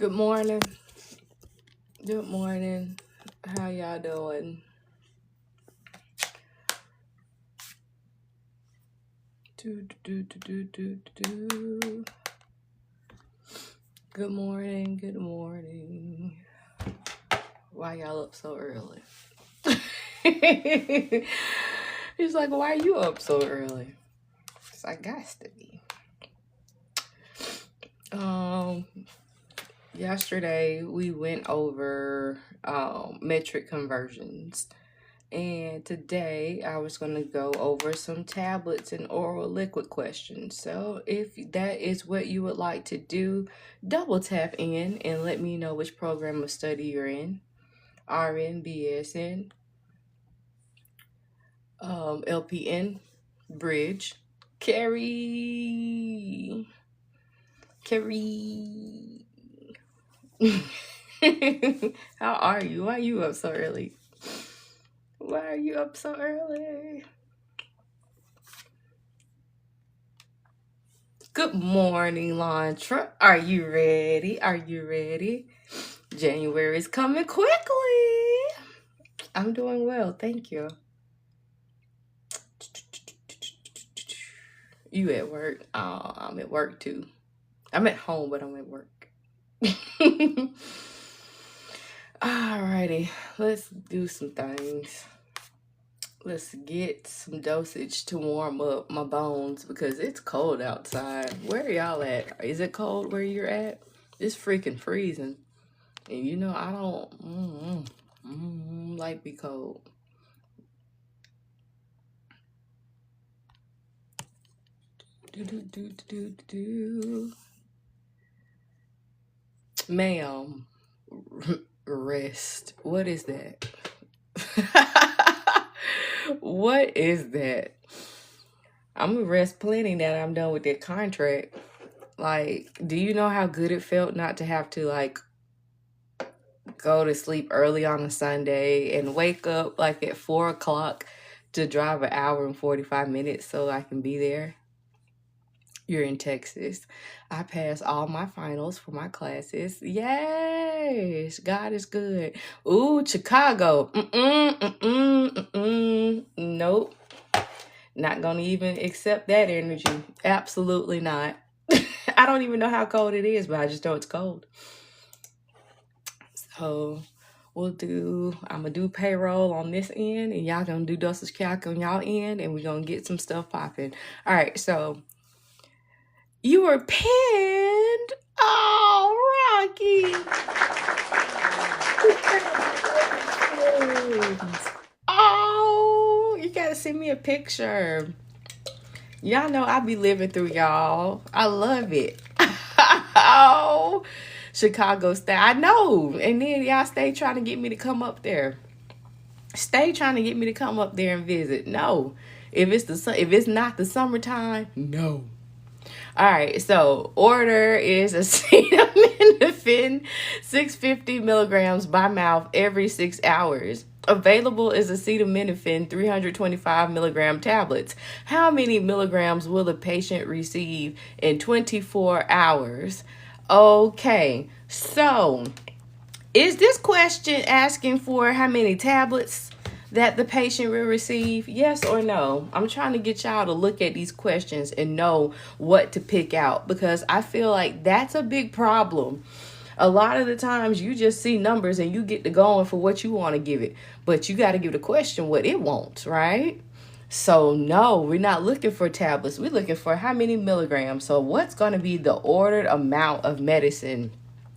Good morning. Good morning. How y'all doing? Do. Good morning. Good morning. Why y'all up so early? He's like, why are you up so early? It's like, gots to be. Yesterday we went over metric conversions. And today I was going to go over some tablets and oral liquid questions. So if that is what you would like to do, double tap in and let me know which program of study you're in. RN, BSN, LPN, Bridge, Carrie. How are you? Why are you up so early? Why are you up so early? Good morning, Lantra. Are you ready? Are you ready? January is coming quickly. I'm doing well, thank you. You at work? Oh, I'm at work too. I'm at home, but I'm at work. Alrighty, let's do some things. Let's get some dosage to warm up my bones because it's cold outside. Where are y'all at? Is it cold where you're at? It's freaking freezing. And you know, I don't like be cold. Ma'am, rest. What is that? What is that? I'm gonna rest plenty now that I'm done with that contract. Like, do you know how good it felt not to have to like go to sleep early on a Sunday and wake up like at 4 o'clock to drive an hour and 45 minutes so I can be there? You're in Texas. I passed all my finals for my classes. Yes, God is good. Ooh, Chicago. Nope. Not gonna even accept that energy. Absolutely not. I don't even know how cold it is, but I just know it's cold. So I'm gonna do payroll on this end, and y'all gonna do Dosage Calc on y'all end, and we're gonna get some stuff popping. All right, so you were pinned. Oh, Rocky. Oh, you gotta send me a picture. Y'all know I be living through y'all. I love it. Oh, Chicago style. I know. And then y'all stay trying to get me to come up there. Stay trying to get me to come up there and visit. No. If it's not the summertime, no. All right, so order is acetaminophen, 650 milligrams by mouth every 6 hours. Available is acetaminophen, 325 milligram tablets. How many milligrams will the patient receive in 24 hours? Okay, so is this question asking for how many tablets that the patient will receive? Yes or no? I'm trying to get y'all to look at these questions and know what to pick out, because I feel like that's a big problem. A lot of the times you just see numbers and you get to going for what you want to give it, but you got to give the question what it wants, right? So no, we're not looking for tablets. We're looking for how many milligrams. So what's going to be the ordered amount of medicine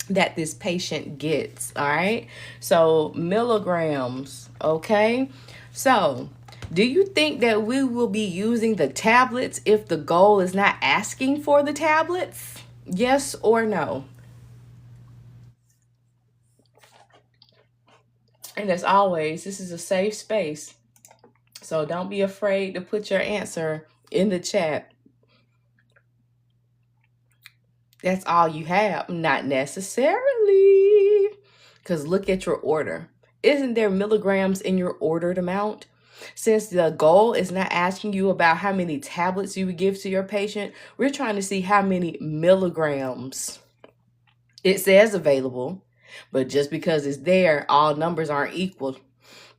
that this patient gets? All right, so milligrams. Okay, so do you think that we will be using the tablets if the goal is not asking for the tablets? Yes or no? And as always, this is a safe space, so don't be afraid to put your answer in the chat. That's all you have? Not necessarily. Because look at your order. Isn't there milligrams in your ordered amount? Since the goal is not asking you about how many tablets you would give to your patient, we're trying to see how many milligrams. It says available, but just because it's there, all numbers aren't equal.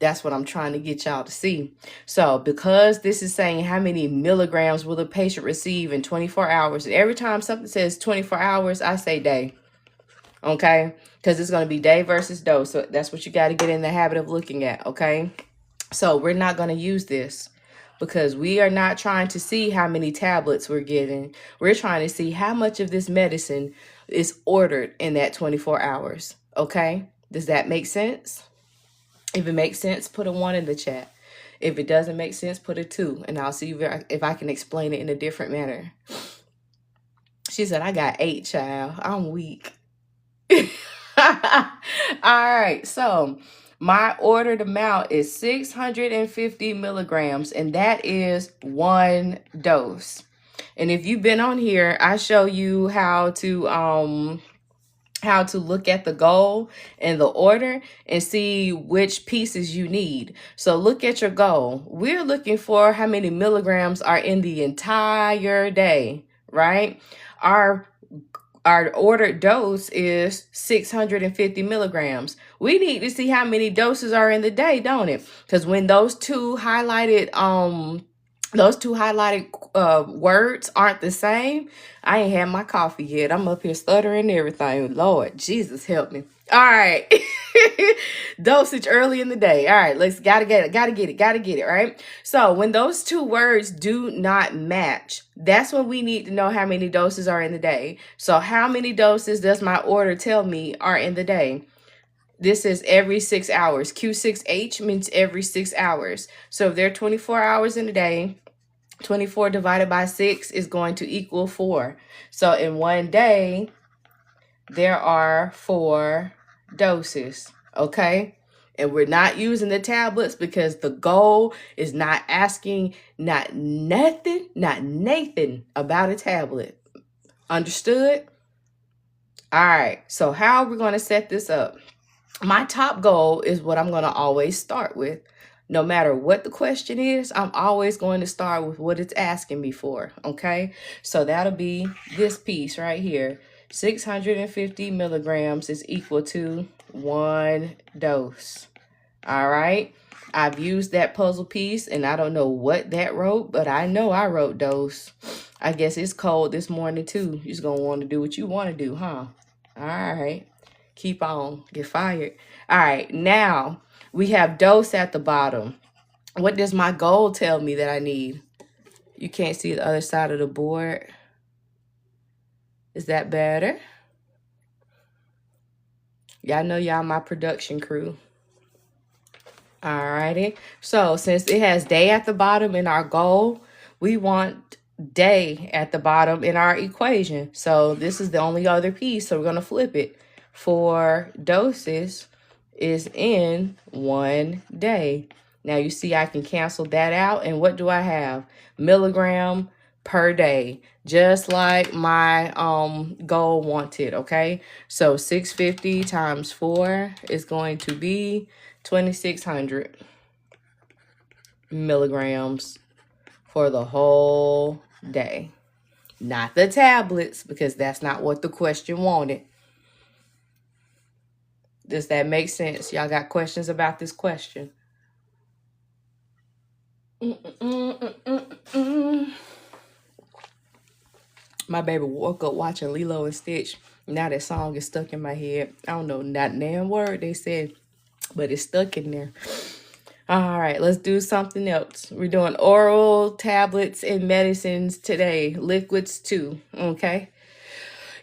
That's what I'm trying to get y'all to see. So because this is saying how many milligrams will the patient receive in 24 hours, and every time something says 24 hours, I say day. Okay? Because it's going to be day versus dose. So that's what you got to get in the habit of looking at. Okay? So we're not going to use this because we are not trying to see how many tablets we're getting. We're trying to see how much of this medicine is ordered in that 24 hours. Okay? Does that make sense? If it makes sense, put a 1 in the chat. If it doesn't make sense, put a 2. And I'll see if I can explain it in a different manner. She said, I got 8, child. I'm weak. All right. So my ordered amount is 650 milligrams. And that is 1 dose. And if you've been on here, I show you how to look at the goal and the order and see which pieces you need. So look at your goal. We're looking for how many milligrams are in the entire day, right? Our ordered dose is 650 milligrams. We need to see how many doses are in the day, don't it? Because when those two highlighted words aren't the same, I ain't had my coffee yet. I'm up here stuttering and everything. Lord Jesus, help me. All right. Dosage early in the day. All right, let's gotta get it, right? So when those two words do not match, that's when we need to know how many doses are in the day. So how many doses does my order tell me are in the day? This is every 6 hours. Q6H means every 6 hours. So if there are 24 hours in a day, 24 divided by 6 is going to equal 4. So in one day, there are 4 doses, okay? And we're not using the tablets because the goal is not asking nothing about a tablet. Understood? All right, so how are we going to set this up? My top goal is what I'm going to always start with. No matter what the question is, I'm always going to start with what it's asking me for, okay? So that'll be this piece right here. 650 milligrams is equal to 1 dose, all right? I've used that puzzle piece, and I don't know what that wrote, but I know I wrote dose. I guess it's cold this morning, too. You're just going to want to do what you want to do, huh? All right. Keep on. Get fired. All right. Now, we have dose at the bottom. What does my goal tell me that I need? You can't see the other side of the board. Is that better? Y'all know y'all my production crew. All righty. So since it has day at the bottom in our goal, we want day at the bottom in our equation. So this is the only other piece. So we're going to flip it. 4 doses is in 1 day. Now you see I can cancel that out. And what do I have? Milligram per day. Just like my goal wanted, okay? So 650 times 4 is going to be 2,600 milligrams for the whole day. Not the tablets, because that's not what the question wanted. Does that make sense? Y'all got questions about this question? My baby woke up watching Lilo and Stitch. Now that song is stuck in my head. I don't know not damn word they said, but it's stuck in there. All right, let's do something else. We're doing oral, tablets, and medicines today. Liquids too, okay?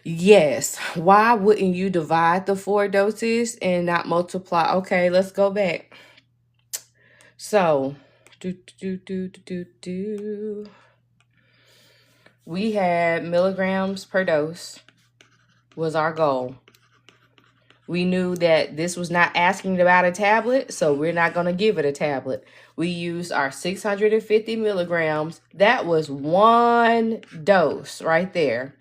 Yes. Why wouldn't you divide the 4 doses and not multiply? Okay, let's go back. So, we had milligrams per dose was our goal. We knew that this was not asking about a tablet, so we're not going to give it a tablet. We used our 650 milligrams. That was 1 dose right there.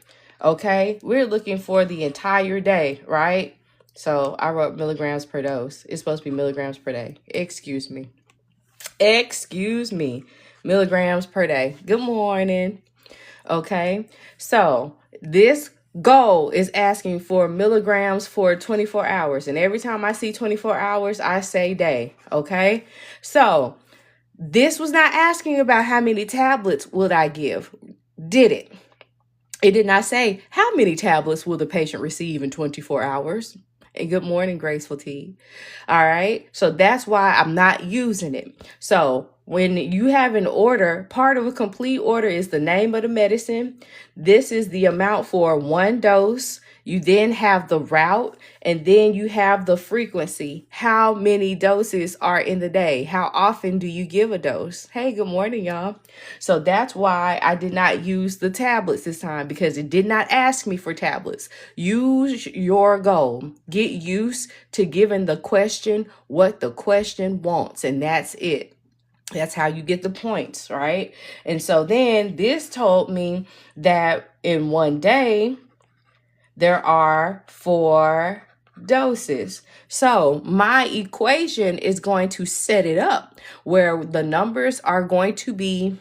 Okay, we're looking for the entire day, right? So I wrote milligrams per dose. It's supposed to be milligrams per day. Excuse me. Milligrams per day. Good morning. Okay, so this Goal is asking for milligrams for 24 hours. And every time I see 24 hours, I say day. Okay. So this was not asking about how many tablets would I give. Did it? It did not say how many tablets will the patient receive in 24 hours. And good morning, Graceful Tea. All right. So that's why I'm not using it. So when you have an order, part of a complete order is the name of the medicine. This is the amount for one dose. You then have the route, and then you have the frequency. How many doses are in the day? How often do you give a dose? Hey, good morning, y'all. So that's why I did not use the tablets this time, because it did not ask me for tablets. Use your goal. Get used to giving the question what the question wants, and that's it. That's how you get the points, right? And so then this told me that in one day, there are 4 doses. So my equation is going to set it up where the numbers are going to be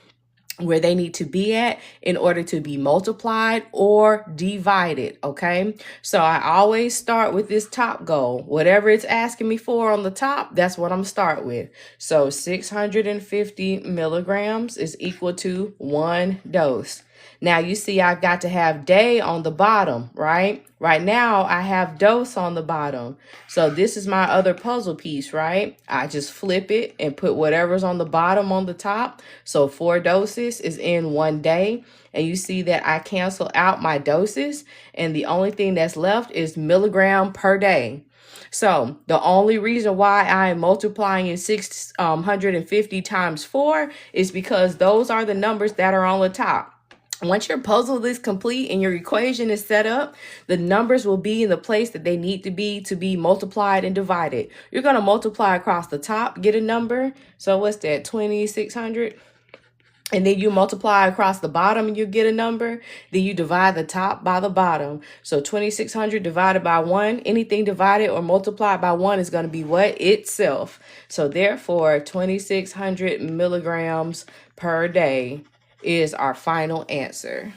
where they need to be at in order to be multiplied or divided, okay? So I always start with this top goal. Whatever it's asking me for on the top, that's what I'm gonna start with. So 650 milligrams is equal to 1 dose. Now you see I've got to have day on the bottom, right? Right now I have dose on the bottom. So this is my other puzzle piece, right? I just flip it and put whatever's on the bottom on the top. So 4 doses is in 1 day. And you see that I cancel out my doses. And the only thing that's left is milligram per day. So the only reason why I am multiplying in 650 times 4 is because those are the numbers that are on the top. Once your puzzle is complete and your equation is set up, the numbers will be in the place that they need to be multiplied and divided. You're going to multiply across the top, get a number. So what's that, 2,600? And then you multiply across the bottom and you get a number. Then you divide the top by the bottom. So 2,600 divided by 1, anything divided or multiplied by 1 is going to be what? Itself. So therefore, 2,600 milligrams per day is our final answer.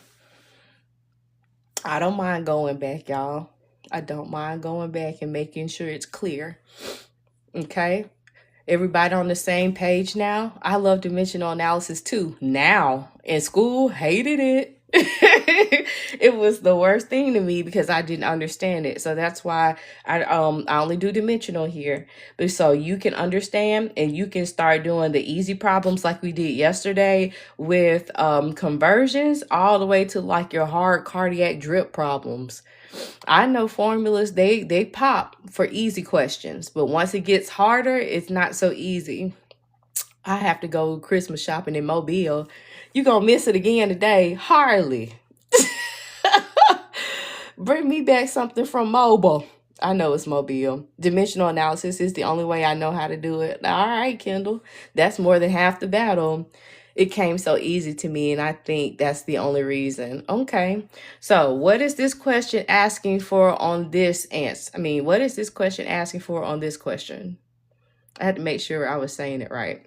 I don't mind going back, y'all. I don't mind going back and making sure it's clear. Okay? Everybody on the same page now? I love dimensional analysis too. Now, in school, hated it. It was the worst thing to me because I didn't understand it. So that's why I only do dimensional here. But so you can understand and you can start doing the easy problems like we did yesterday with conversions all the way to like your hard cardiac drip problems. I know formulas, they pop for easy questions, but once it gets harder, it's not so easy. I have to go Christmas shopping in Mobile. You gonna miss it again today? Hardly. Bring me back something from Mobile. I know it's Mobile. Dimensional analysis is the only way I know how to do it. All right, Kendall. That's more than half the battle. It came so easy to me, and I think that's the only reason. Okay. So what is this question asking for on this answer? What is this question asking for on this question? I had to make sure I was saying it right.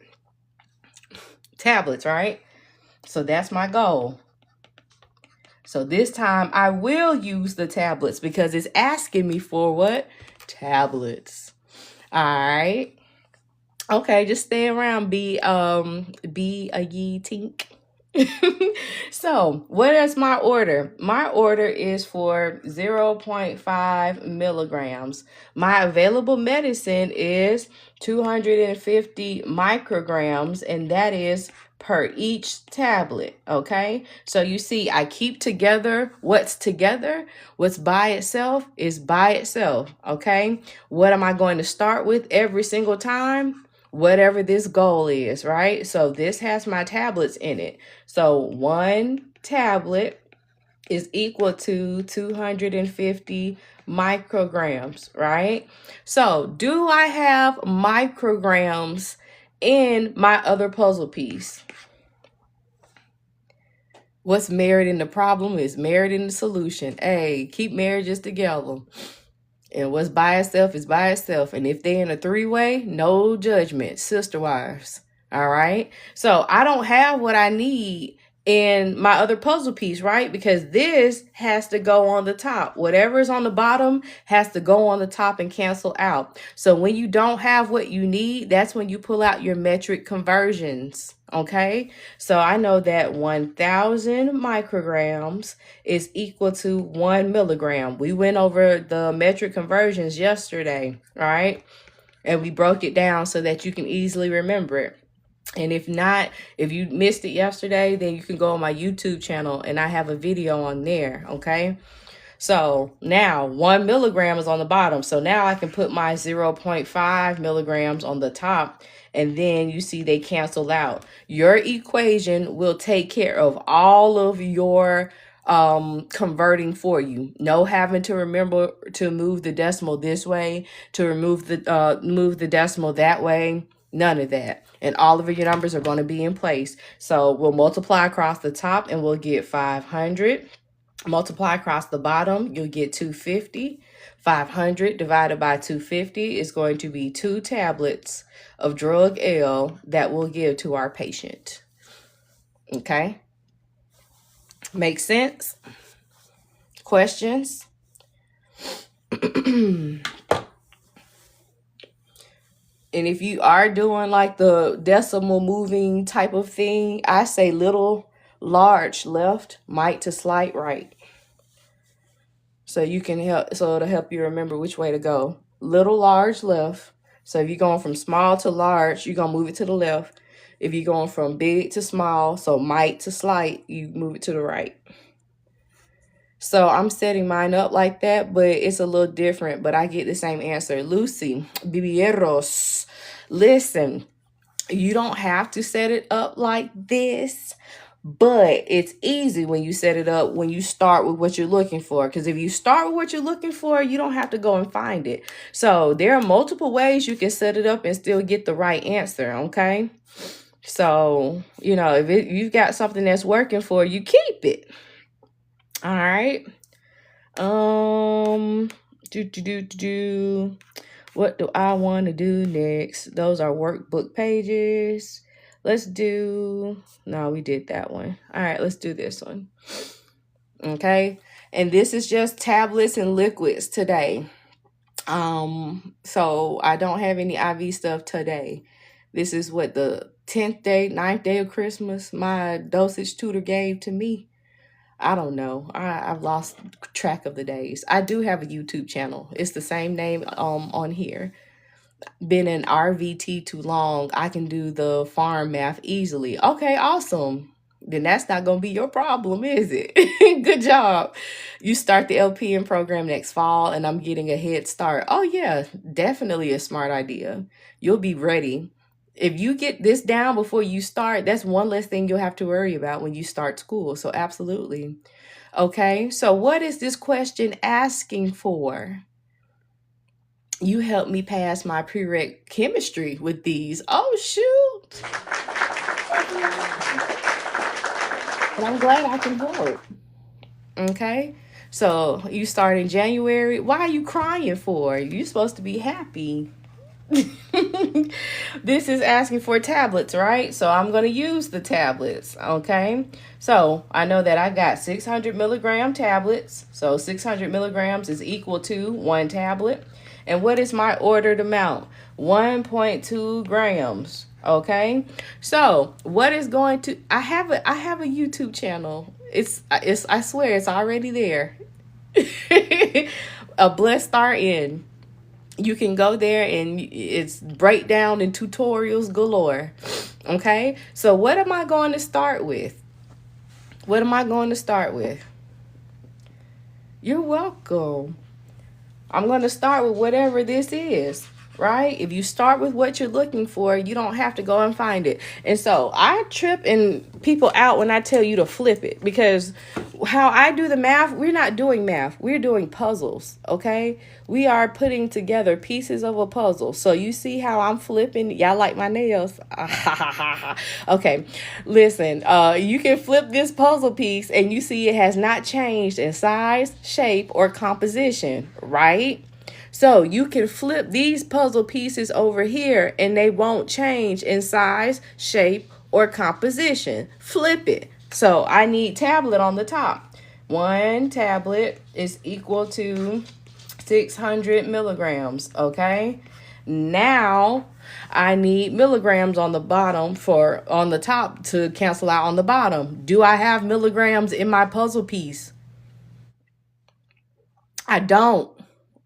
Tablets, right? So that's my goal. So this time I will use the tablets because it's asking me for what? Tablets. All right. Okay, just stay around, be a ye tink. So what is my order? My order is for 0.5 milligrams. My available medicine is 250 micrograms, and that is per each tablet. Okay, so you see I keep together what's together. What's by itself is by itself. Okay, what am I going to start with every single time? Whatever this goal is, right? So this has my tablets in it. So 1 tablet is equal to 250 micrograms, right? So do I have micrograms in my other puzzle piece? What's married in the problem is married in the solution. Hey, keep marriages together. And what's by itself is by itself. And if they're in a 3-way, no judgment, sister wives. All right. So I don't have what I need in my other puzzle piece, right? Because this has to go on the top. Whatever is on the bottom has to go on the top and cancel out. So when you don't have what you need, that's when you pull out your metric conversions. Okay, so I know that 1,000 micrograms is equal to 1 milligram. We went over the metric conversions yesterday, right? And we broke it down so that you can easily remember it. And if not, if you missed it yesterday, then you can go on my YouTube channel and I have a video on there, okay? So now 1 milligram is on the bottom. So now I can put my 0.5 milligrams on the top, and then you see they cancel out. Your equation will take care of all of your converting for you. No having to remember to move the decimal this way, to move the decimal that way. None of that. And all of your numbers are going to be in place. So we'll multiply across the top and we'll get 500. Multiply across the bottom, you'll get 250. 500 divided by 250 is going to be 2 tablets of drug L that we'll give to our patient. Okay? Make sense? Questions? And if you are doing like the decimal moving type of thing, I say little, large left, might to slight right. So you can help, so it'll help you remember which way to go. Little, large left. So if you're going from small to large, you're going to move it to the left. If you're going from big to small, so might to slight, you move it to the right. So I'm setting mine up like that, but it's a little different, but I get the same answer. Lucy, Bibieros, listen, you don't have to set it up like this, but it's easy when you set it up, when you start with what you're looking for. Because if you start with what you're looking for, you don't have to go and find it. So there are multiple ways you can set it up and still get the right answer, okay? So, you know, if you've got something that's working for you, keep it. All right. What do I want to do next? Those are workbook pages. Let's do, no, we did that one. All right, let's do this one. Okay. And this is just tablets and liquids today. So I don't have any IV stuff today. This is what the 10th day, 9th day of Christmas my dosage tutor gave to me. I don't know. I've lost track of the days. I do have a YouTube channel. It's the same name on here. Been in RVT too long. I can do the farm math easily. Okay, awesome. Then that's not going to be your problem, is it? Good job. You start the LPN program next fall, and I'm getting a head start. Oh, yeah, definitely a smart idea. You'll be ready. If you get this down before you start, that's one less thing you'll have to worry about when you start school. So absolutely. Okay, so what is this question asking for? You helped me pass my prereq chemistry with these. Oh, shoot. And I'm glad I can help. Okay, so you start in January. Why are you crying for? You're supposed to be happy. This is asking for tablets, right? So I'm going to use the tablets, okay? So I know that I got 600 milligram tablets. So 600 milligrams is equal to 1 tablet. And what is my ordered amount? 1.2 grams, okay? So what is going to, I have a YouTube channel. It's I swear it's already there. A blessed start in. You can go there and it's breakdown and tutorials galore. Okay, so what am I going to start with? What am I going to start with? You're welcome. I'm going to start with whatever this is, right? If you start with what you're looking for, you don't have to go and find it. And so I trip and people out when I tell you to flip it, because how I do the math, we're not doing math. We're doing puzzles, okay? We are putting together pieces of a puzzle. So you see how I'm flipping? Y'all like my nails? Okay, listen, you can flip this puzzle piece and you see it has not changed in size, shape, or composition, right? So you can flip these puzzle pieces over here and they won't change in size, shape, or composition. Flip it. So I need tablet on the top. 1 tablet is equal to 600 milligrams, okay? Now I need milligrams on the bottom on the top to cancel out on the bottom. Do I have milligrams in my puzzle piece? I don't,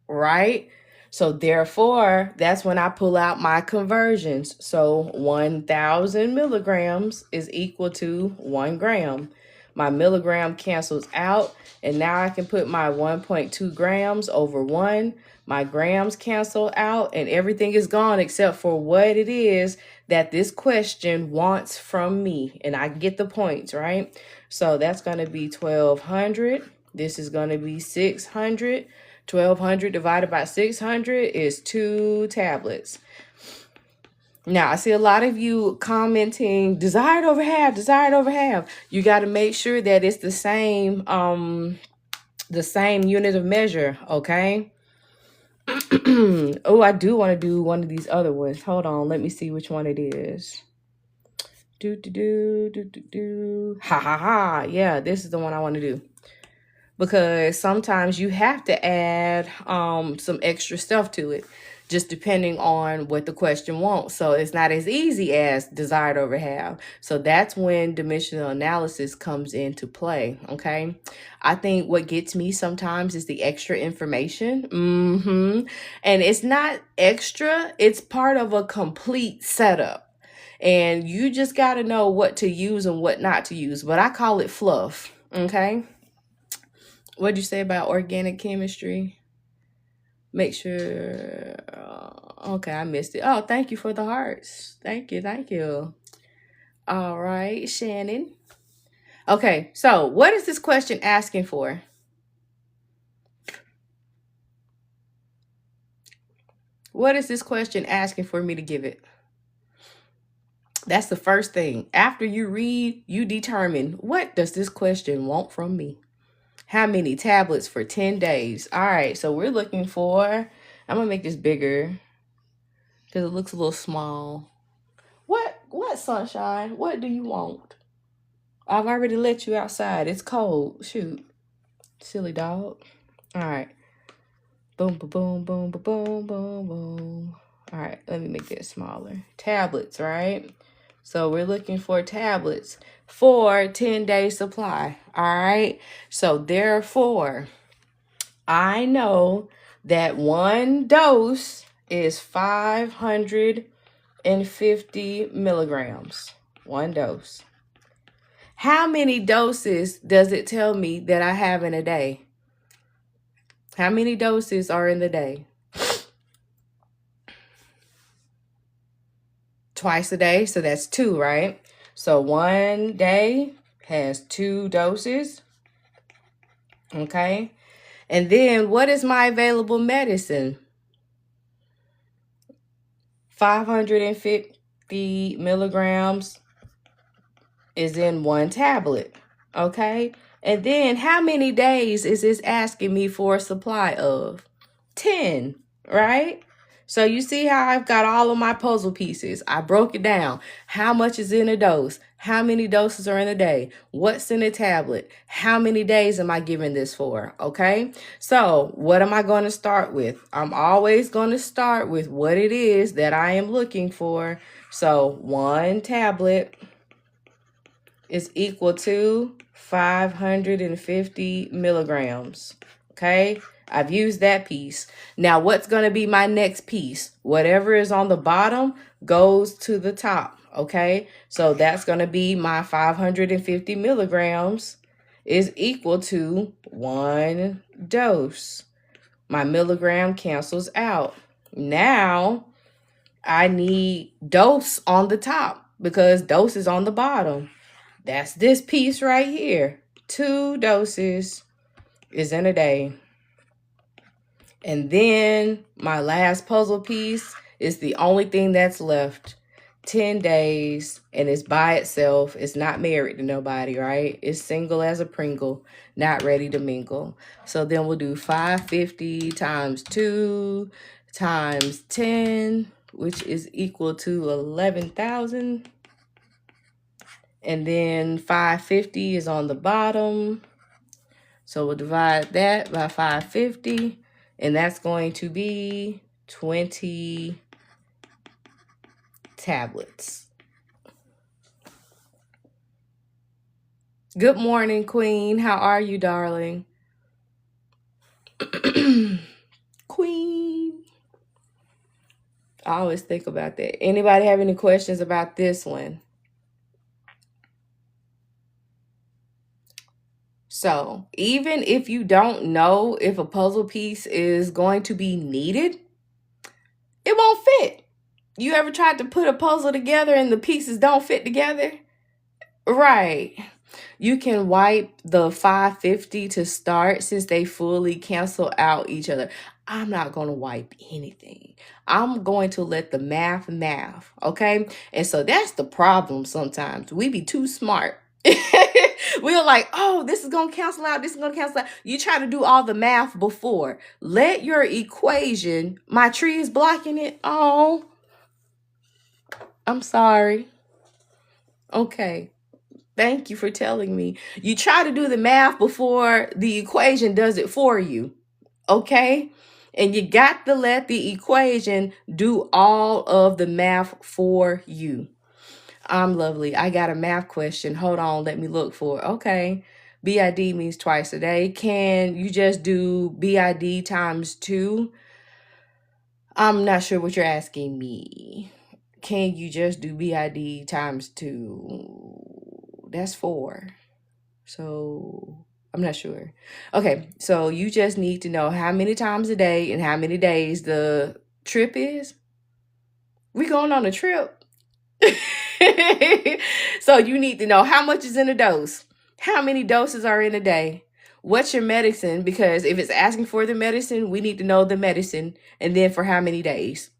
right? So therefore, that's when I pull out my conversions. So 1,000 milligrams is equal to 1 gram. My milligram cancels out, and now I can put my 1.2 grams over 1. My grams cancel out, and everything is gone except for what it is that this question wants from me. And I get the points, right? So that's going to be 1,200. This is going to be 600. 1,200 divided by 600 is 2 tablets. Now, I see a lot of you commenting, desired over half, desired over half. You got to make sure that it's the same unit of measure, okay? Oh, I do want to do one of these other ones. Hold on, let me see which one it is. Ha ha ha. Yeah, this is the one I want to do. Because sometimes you have to add some extra stuff to it, just depending on what the question wants. So it's not as easy as desired over half. So that's when dimensional analysis comes into play, okay? I think what gets me sometimes is the extra information. And it's not extra, it's part of a complete setup. And you just got to know what to use and what not to use. But I call it fluff, okay? What'd you say about organic chemistry? Make sure. Okay, I missed it. Oh, thank you for the hearts. Thank you, thank you. All right, Shannon. Okay, so what is this question asking for? What is this question asking for me to give it? That's the first thing. After you read, you determine, what does this question want from me? How many tablets for 10 days? All right, so we're looking for, I'm going to make this bigger because it looks a little small. What, Sunshine? What do you want? I've already let you outside. It's cold. Shoot. Silly dog. All right. Boom, boom, boom, boom, boom, boom, boom. All right, let me make that smaller. Tablets, right? So we're looking for tablets for 10-day supply. All right. So therefore, I know that 1 dose is 550 milligrams. 1 dose. How many doses does it tell me that I have in a day? How many doses are in the day? Twice a day, so that's 2, right? So 1 day has 2 doses. Okay. And then what is my available medicine? 550 milligrams is in 1 tablet. Okay. And then how many days is this asking me for a supply of? 10, right? So you see how I've got all of my puzzle pieces. I broke it down. How much is in a dose? How many doses are in a day? What's in a tablet? How many days am I giving this for? Okay. So what am I going to start with? I'm always going to start with what it is that I am looking for. So 1 tablet is equal to 550 milligrams. Okay. I've used that piece. Now, what's going to be my next piece? Whatever is on the bottom goes to the top, okay? So that's going to be my 550 milligrams is equal to 1 dose. My milligram cancels out. Now, I need dose on the top because dose is on the bottom. That's this piece right here. 2 doses is in a day. And then my last puzzle piece is the only thing that's left. 10 days, and it's by itself. It's not married to nobody, right? It's single as a Pringle, not ready to mingle. So then we'll do 550 times 2 times 10, which is equal to 11,000. And then 550 is on the bottom. So we'll divide that by 550. And that's going to be 20 tablets. Good morning, Queen. How are you, darling? Queen. I always think about that. Anybody have any questions about this one? So even if you don't know if a puzzle piece is going to be needed, it won't fit. You ever tried to put a puzzle together and the pieces don't fit together? Right. You can wipe the 550 to start since they fully cancel out each other. I'm not going to wipe anything. I'm going to let the math, okay? And so that's the problem sometimes. We be too smart. We're like, oh, this is going to cancel out. This is going to cancel out. You try to do all the math before. Let your equation, my tree is blocking it. Oh, I'm sorry. Okay. Thank you for telling me. You try to do the math before the equation does it for you. Okay? And you got to let the equation do all of the math for you. I'm lovely. I got a math question. Hold on. Let me look for it. Okay. BID means twice a day. Can you just do BID times 2? I'm not sure what you're asking me. Can you just do BID times 2? That's 4. So I'm not sure. Okay, so you just need to know how many times a day and how many days the trip is. We going on a trip. So you need to know how much is in a dose. How many doses are in a day? What's your medicine? Because if it's asking for the medicine, we need to know the medicine. And then for how many days?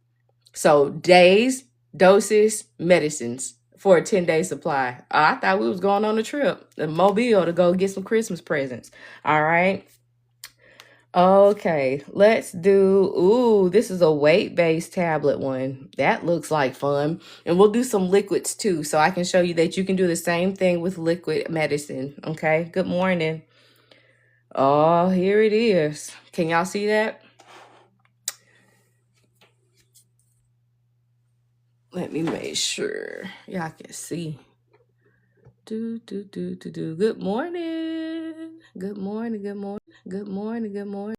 So days, doses, medicines for a 10-day supply. I thought we was going on a trip, a Mobile, to go get some Christmas presents. All right. Okay, let's do, ooh, this is a weight-based tablet one. That looks like fun. And we'll do some liquids too, so I can show you that you can do the same thing with liquid medicine. Okay, good morning. Oh, here it is. Can y'all see that? Let me make sure y'all can see. Good morning. Good morning. Good morning. Good morning. Good morning.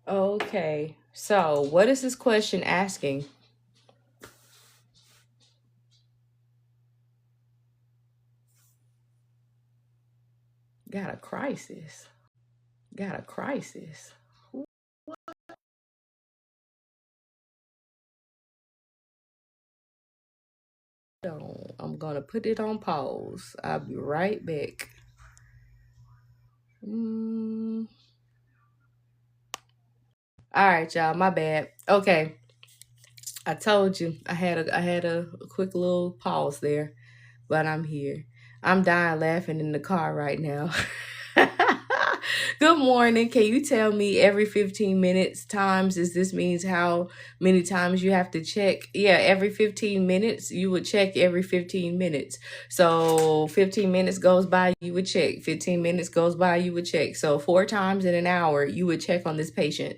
Okay, so what is this question asking? Got a crisis. Got a crisis. I'm gonna put it on pause. I'll be right back. All right, y'all, my bad. Okay, I told you I had a quick little pause there, but I'm here. I'm dying laughing in the car right now. Good morning. Can you tell me every 15 minutes times, this means how many times you have to check? Yeah, every 15 minutes, you would check every 15 minutes. So 15 minutes goes by, you would check. 15 minutes goes by, you would check. So 4 times in an hour, you would check on this patient.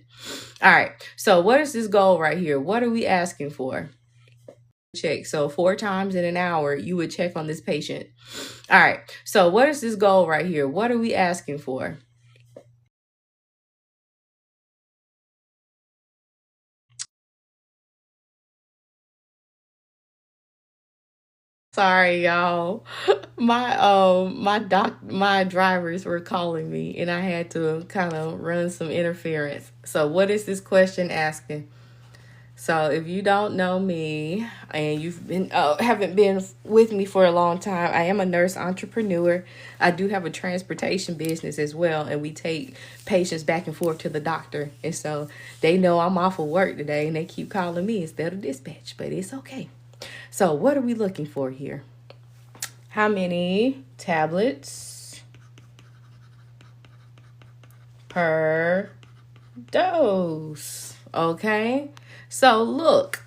All right. So what is this goal right here? What are we asking for? Check. So 4 times in an hour, you would check on this patient. All right. So what is this goal right here? What are we asking for? Sorry, y'all. My drivers were calling me and I had to kind of run some interference. So what is this question asking? So if you don't know me and you've been haven't been with me for a long time, I am a nurse entrepreneur. I do have a transportation business as well, and we take patients back and forth to the doctor. And so they know I'm off of work today and they keep calling me instead of dispatch, but it's okay. So what are we looking for here? How many tablets per dose? Okay. So look,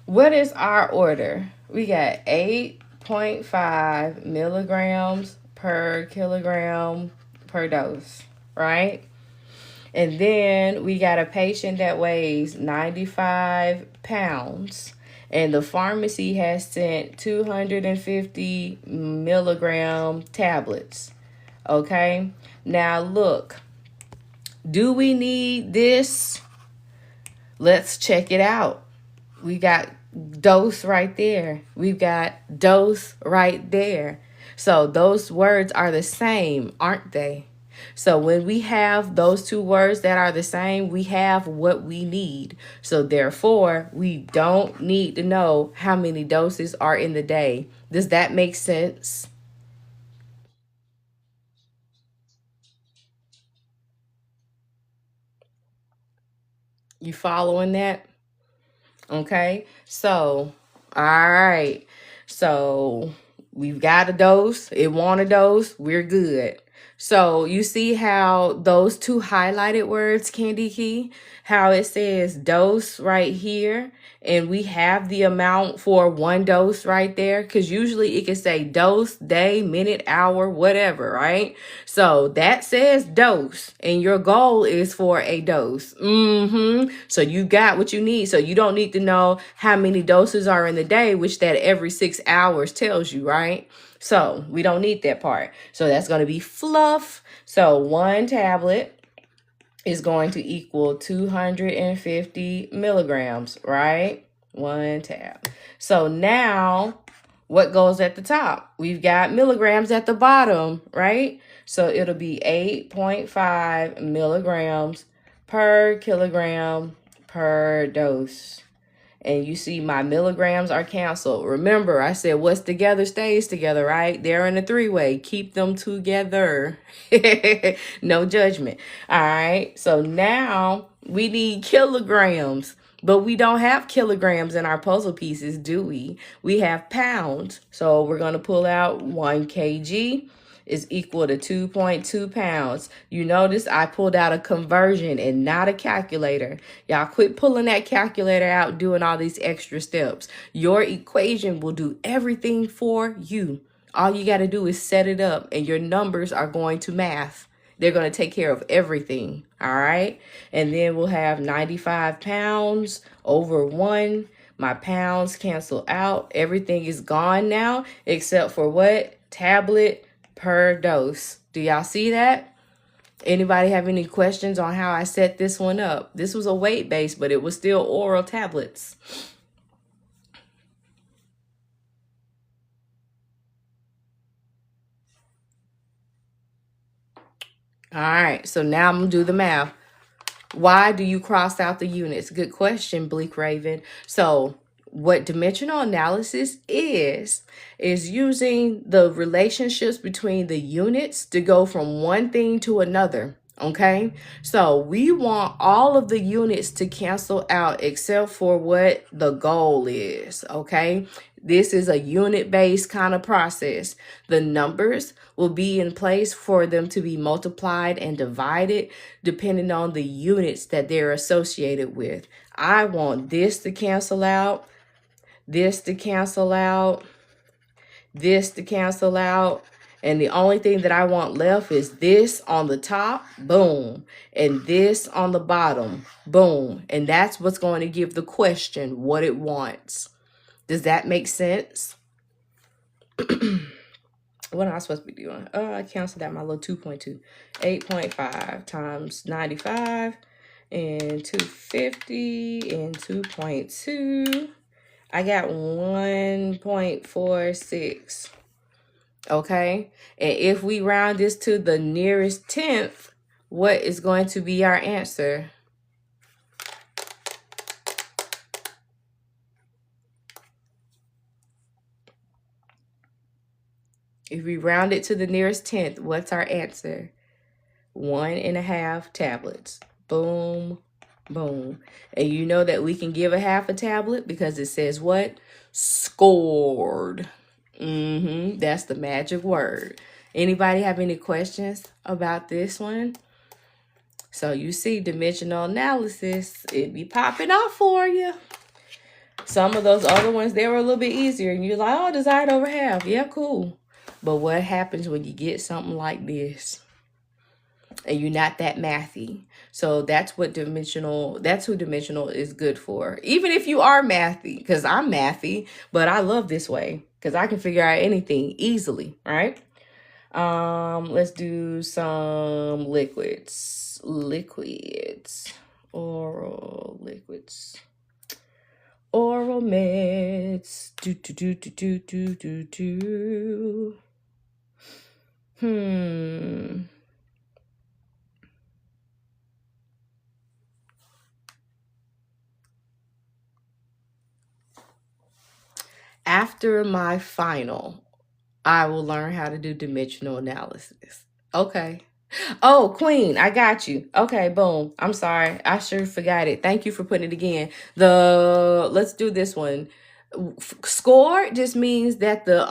what is our order? We got 8.5 milligrams per kilogram per dose, right? And then we got a patient that weighs 95 pounds. And the pharmacy has sent 250 milligram tablets. Okay. Now look, do we need this? Let's check it out. We got dose right there. We've got dose right there. So those words are the same, aren't they? So when we have those two words that are the same, we have what we need. So therefore, we don't need to know how many doses are in the day. Does that make sense? You following that? Okay. So, all right. So we've got a dose. It want a dose. We're good. So you see how those two highlighted words, Candy Key, how it says dose right here, and we have the amount for one dose right there, because usually it can say dose, day, minute, hour, whatever, right? So that says dose, and your goal is for a dose. So you got what you need. So you don't need to know how many doses are in the day, which that every 6 hours tells you, right? So we don't need that part. So that's going to be fluff. So one tablet is going to equal 250 milligrams, right? One tab. So now what goes at the top? We've got milligrams at the bottom, right? So it'll be 8.5 milligrams per kilogram per dose. And you see my milligrams are canceled. Remember, I said what's together stays together, right? They're in a three-way. Keep them together. No judgment. All right. So now we need kilograms. But we don't have kilograms in our puzzle pieces, do we? We have pounds. So we're going to pull out 1 kg is equal to 2.2 pounds. You notice I pulled out a conversion and not a calculator. Y'all quit pulling that calculator out, doing all these extra steps. Your equation will do everything for you. All you got to do is set it up and your numbers are going to math. They're going to take care of everything. All right. And then we'll have 95 pounds over 1. My pounds cancel out. Everything is gone now except for what? Tablet per dose. Do y'all see that? Anybody have any questions on how I set this one up? This was a weight base, but it was still oral tablets. All right, so now I'm gonna do the math. Why do you cross out the units? Good question, Bleak Raven. So what dimensional analysis is using the relationships between the units to go from one thing to another. Okay, so we want all of the units to cancel out except for what the goal is. Okay, this is a unit-based kind of process. The numbers will be in place for them to be multiplied and divided depending on the units that they're associated with. I want this to cancel out, this to cancel out, this to cancel out. And the only thing that I want left is this on the top, boom, and this on the bottom, boom. And that's what's going to give the question what it wants. Does that make sense? What am I supposed to be doing? I canceled out my little 2.2. 8.5 times 95 and 250 and 2.2. I got 1.46. Okay. And if we round this to the nearest tenth, what is going to be our answer? If we round it to the nearest tenth, what's our answer? 1.5 tablets. Boom, Boom. And you know that we can give a half a tablet because it says what? Scored. That's the magic word. Anybody have any questions about this one? So you see dimensional analysis, it be popping off for you. Some of those other ones, they were a little bit easier. And you're like, oh, desired over half. Yeah, cool. But what happens when you get something like this? And you're not that mathy. So that's who dimensional is good for. Even if you are mathy, because I'm mathy, but I love this way because I can figure out anything easily, right? Let's do some liquids. Oral liquids. Oral meds. After my final, I will learn how to do dimensional analysis. Okay. Oh, Queen, I got you. Okay, boom. I'm sorry. I sure forgot it. Thank you for putting it again. Let's do this one. Score just means that the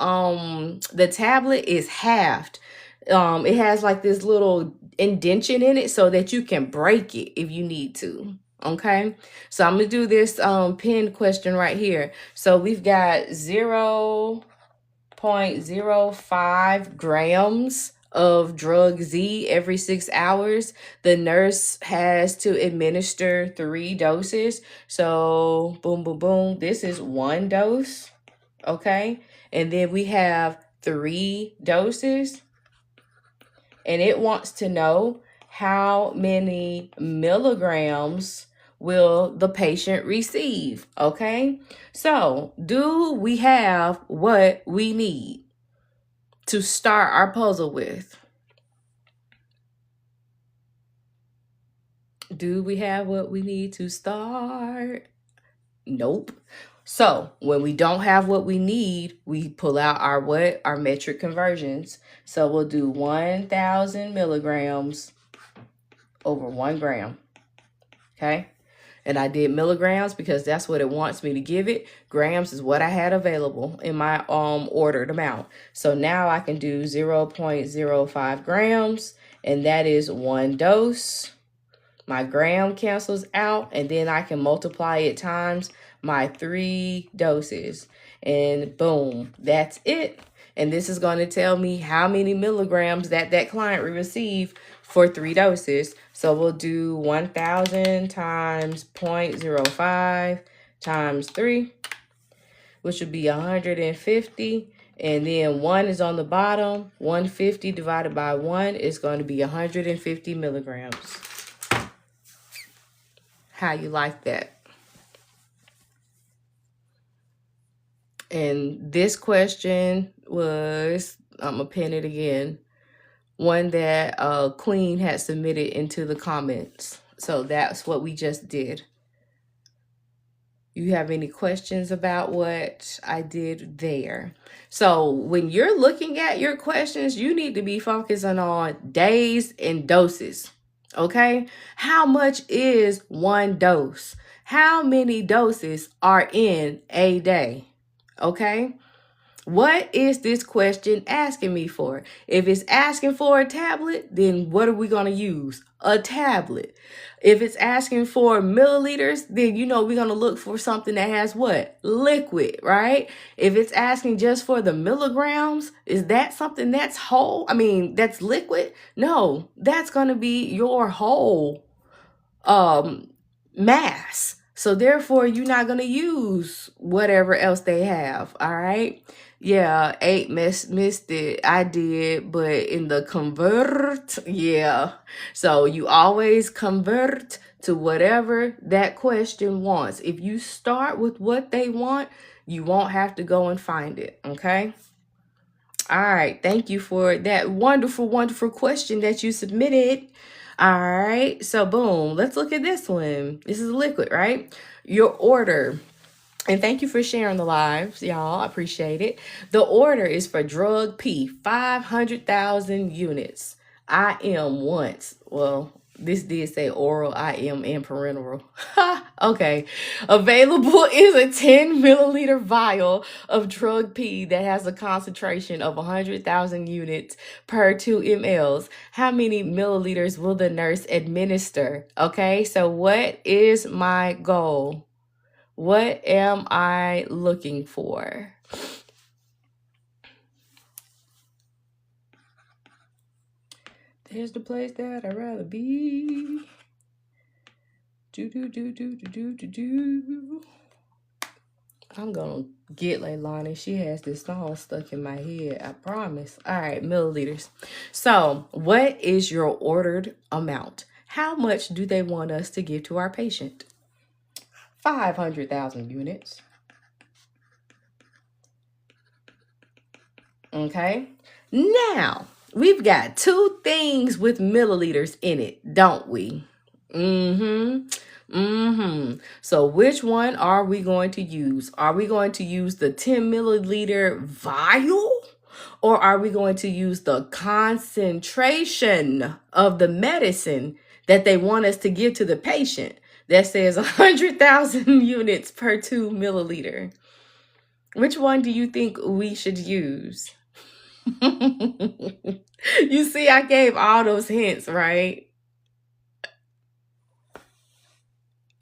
tablet is halved. It has like this little indentation in it so that you can break it if you need to. Okay, so I'm gonna do this pin question right here. So we've got 0.05 grams of drug Z every 6 hours. The nurse has to administer 3 doses. So boom, boom, boom. This is 1 dose. Okay, and then we have 3 doses. And it wants to know how many milligrams will the patient receive. Okay, so do we have what we need to start our puzzle with? Do we have what we need to start? Nope. So when we don't have what we need, we pull out our what? Our metric conversions. So we'll do 1,000 milligrams over 1 gram. Okay. And I did milligrams because that's what it wants me to give it. Grams is what I had available in my ordered amount. So now I can do 0.05 grams, and that is 1 dose. My gram cancels out, and then I can multiply it times my 3 doses. And boom, that's it. And this is going to tell me how many milligrams that client will receive for 3 doses. So we'll do 1,000 times 0.05 times 3, which would be 150. And then 1 is on the bottom. 150 divided by 1 is going to be 150 milligrams. How you like that? And this question was, I'm going to pin it again, one that Queen had submitted into the comments. So that's what we just did. You have any questions about what I did there? So when you're looking at your questions, you need to be focusing on days and doses. Okay? How much is 1 dose? How many doses are in a day? Okay? What is this question asking me for? If it's asking for a tablet, then what are we going to use? A tablet. If it's asking for milliliters, then we're going to look for something that has what? Liquid, right? If it's asking just for the milligrams, is that something that's whole? That's liquid? No, that's going to be your whole mass. So therefore, you're not going to use whatever else they have, all right? Yeah, 8 missed it. I did, but in the convert, yeah. So you always convert to whatever that question wants. If you start with what they want, you won't have to go and find it, okay? All right, thank you for that wonderful, wonderful question that you submitted. All right, so boom, let's look at this one. This is liquid, right? Your order. And thank you for sharing the lives, y'all. I appreciate it. The order is for drug P, 500,000 units. IM once. Well, This did say oral, IM, and parenteral. Okay. Available is a 10 milliliter vial of drug P that has a concentration of 100,000 units per 2 mLs. How many milliliters will the nurse administer? Okay, so what is my goal? What am I looking for? There's the place that I'd rather be. I'm gonna get Leilani. She has this song stuck in my head, I promise. All right, milliliters. So, what is your ordered amount? How much do they want us to give to our patient? 500,000 units. Okay. Now, we've got two things with milliliters in it, don't we? So which one are we going to use? Are we going to use the 10 milliliter vial? Or are we going to use the concentration of the medicine that they want us to give to the patient that says 100,000 units per 2 milliliter? Which one do you think we should use? You see, I gave all those hints, right?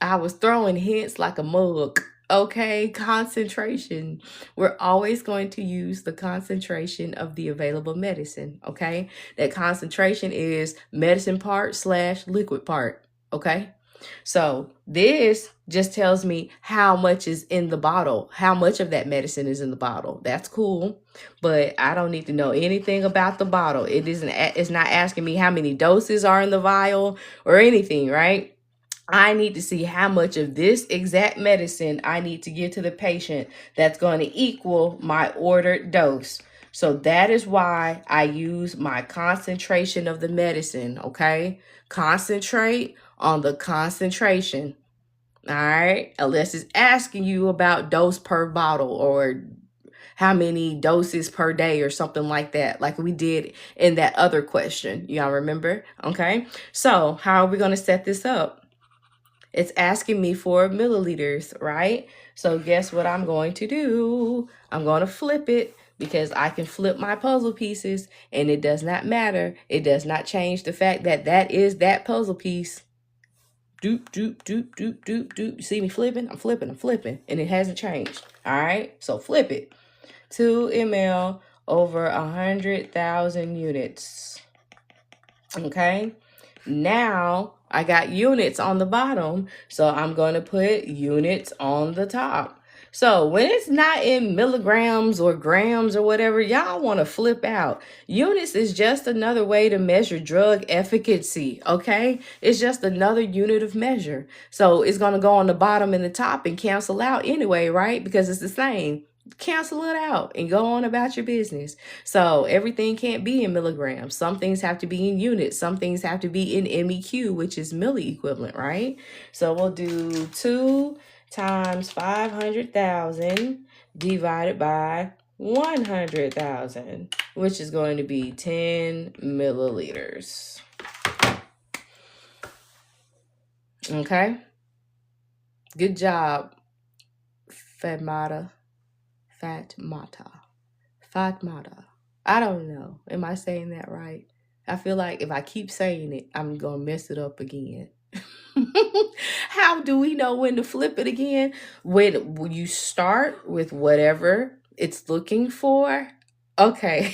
I was throwing hints like a mug. Okay, concentration. We're always going to use the concentration of the available medicine. Okay, that concentration is medicine part / liquid part. Okay, so this just tells me how much is in the bottle, how much of that medicine is in the bottle. That's cool, but I don't need to know anything about the bottle. It's not asking me how many doses are in the vial or anything, right? I need to see how much of this exact medicine I need to give to the patient that's going to equal my ordered dose. So that is why I use my concentration of the medicine, okay? Concentrate on the concentration, all right? Unless it's asking you about dose per bottle or how many doses per day or something like that, like we did in that other question. Y'all remember? Okay? So how are we going to set this up? It's asking me for milliliters, right? So guess what I'm going to do? I'm going to flip it because I can flip my puzzle pieces and it does not matter. It does not change the fact that that is that puzzle piece. Doop, doop, doop, doop, doop, doop. You see me flipping? I'm flipping, and it hasn't changed. All right, so flip it. 2 ml over 100,000 units. Okay, now I got units on the bottom, so I'm going to put units on the top. So when it's not in milligrams or grams or whatever, y'all want to flip out. Units is just another way to measure drug efficacy, okay? It's just another unit of measure. So it's going to go on the bottom and the top and cancel out anyway, right? Because it's the same. Cancel it out and go on about your business. So everything can't be in milligrams. Some things have to be in units. Some things have to be in MEQ, which is milli equivalent, right? So we'll do 2 times 500,000 divided by 100,000, which is going to be 10 milliliters. Okay. Good job, Fatmata. I don't know. Am I saying that right? I feel like if I keep saying it, I'm going to mess it up again. How do we know when to flip it again? When you start with whatever it's looking for. Okay.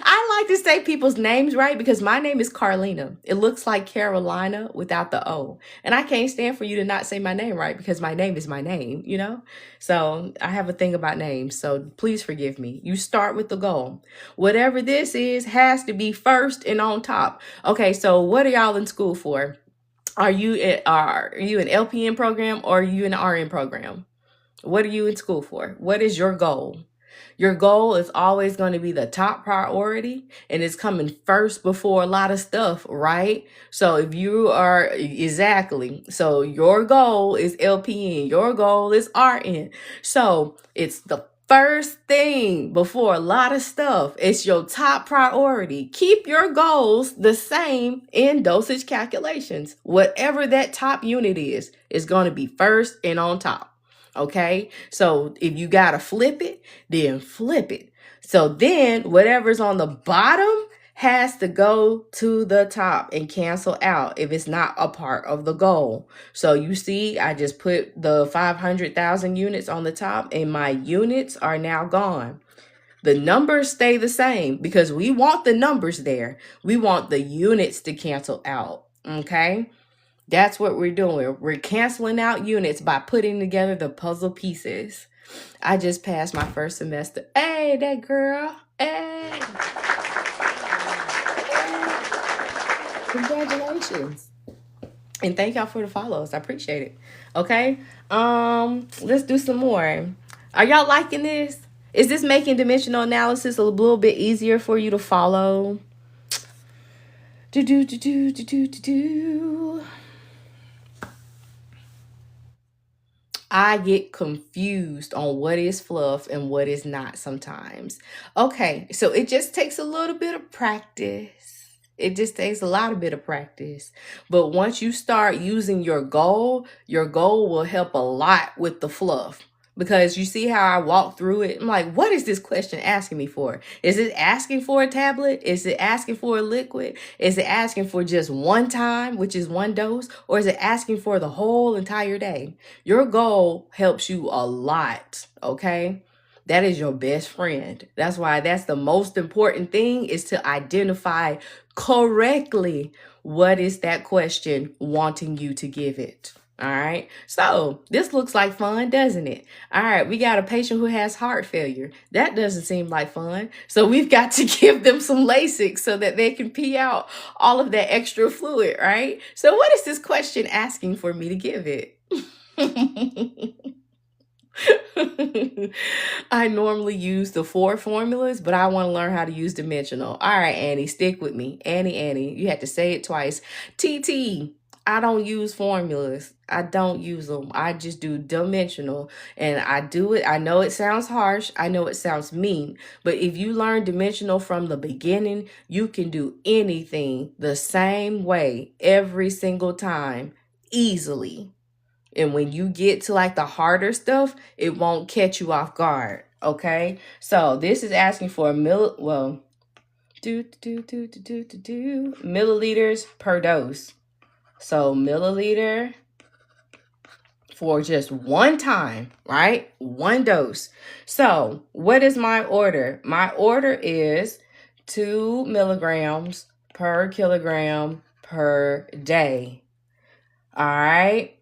I like to say people's names right because my name is Carlina. It looks like Carolina without the O. And I can't stand for you to not say my name right because my name is my name, you know? So I have a thing about names. So please forgive me. You start with the goal. Whatever this is has to be first and on top. Okay, so what are y'all in school for? Are you an LPN program or are you an RN program? What are you in school for? What is your goal? Your goal is always going to be the top priority and it's coming first before a lot of stuff, right? So if you are exactly, so your goal is LPN, your goal is RN. So it's the first thing before a lot of stuff. It's your top priority. Keep your goals the same in dosage calculations. Whatever that top unit is going to be first and on top. Okay? So if you got to flip it, then flip it. So then whatever's on the bottom has to go to the top and cancel out if it's not a part of the goal. So you see, I just put the 500,000 units on the top and my units are now gone. The numbers stay the same because we want the numbers there. We want the units to cancel out. Okay? That's what we're doing. We're canceling out units by putting together the puzzle pieces. I just passed my first semester. Hey, that girl. Hey. Congratulations. And thank y'all for the follows. I appreciate it. Okay. Let's do some more. Are y'all liking this? Is this making dimensional analysis a little bit easier for you to follow? I get confused on what is fluff and what is not sometimes. Okay, so it just takes a little bit of practice. It just takes a lot of bit of practice. But once you start using your goal will help a lot with the fluff. Because you see how I walk through it? I'm like, what is this question asking me for? Is it asking for a tablet? Is it asking for a liquid? Is it asking for just one time, which is one dose? Or is it asking for the whole entire day? Your goal helps you a lot, okay? That is your best friend. That's why that's the most important thing, is to identify correctly what is that question wanting you to give it. All right. So this looks like fun, doesn't it? All right. We got a patient who has heart failure. That doesn't seem like fun. So we've got to give them some Lasix so that they can pee out all of that extra fluid, right? So what is this question asking for me to give it? I normally use the 4 formulas, but I want to learn how to use dimensional. All right, Annie, stick with me. Annie, you have to say it twice. TT, I don't use formulas. I don't use them. I just do dimensional, and I do it. I know it sounds harsh. I know it sounds mean, but if you learn dimensional from the beginning, you can do anything the same way every single time easily. And when you get to like the harder stuff, it won't catch you off guard. Okay. So this is asking for a milliliters per dose. So milliliter for just one time, right? One dose. So what is my order? My order is 2 milligrams per kilogram per day. All right.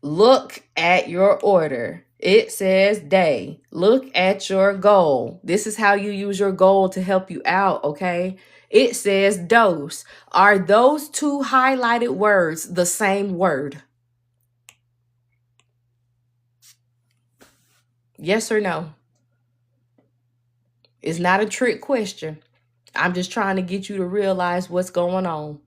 Look at your order. It says day. Look at your goal. This is how you use your goal to help you out, okay? It says dose. Are those 2 highlighted words the same word? Yes or no? It's not a trick question. I'm just trying to get you to realize what's going on.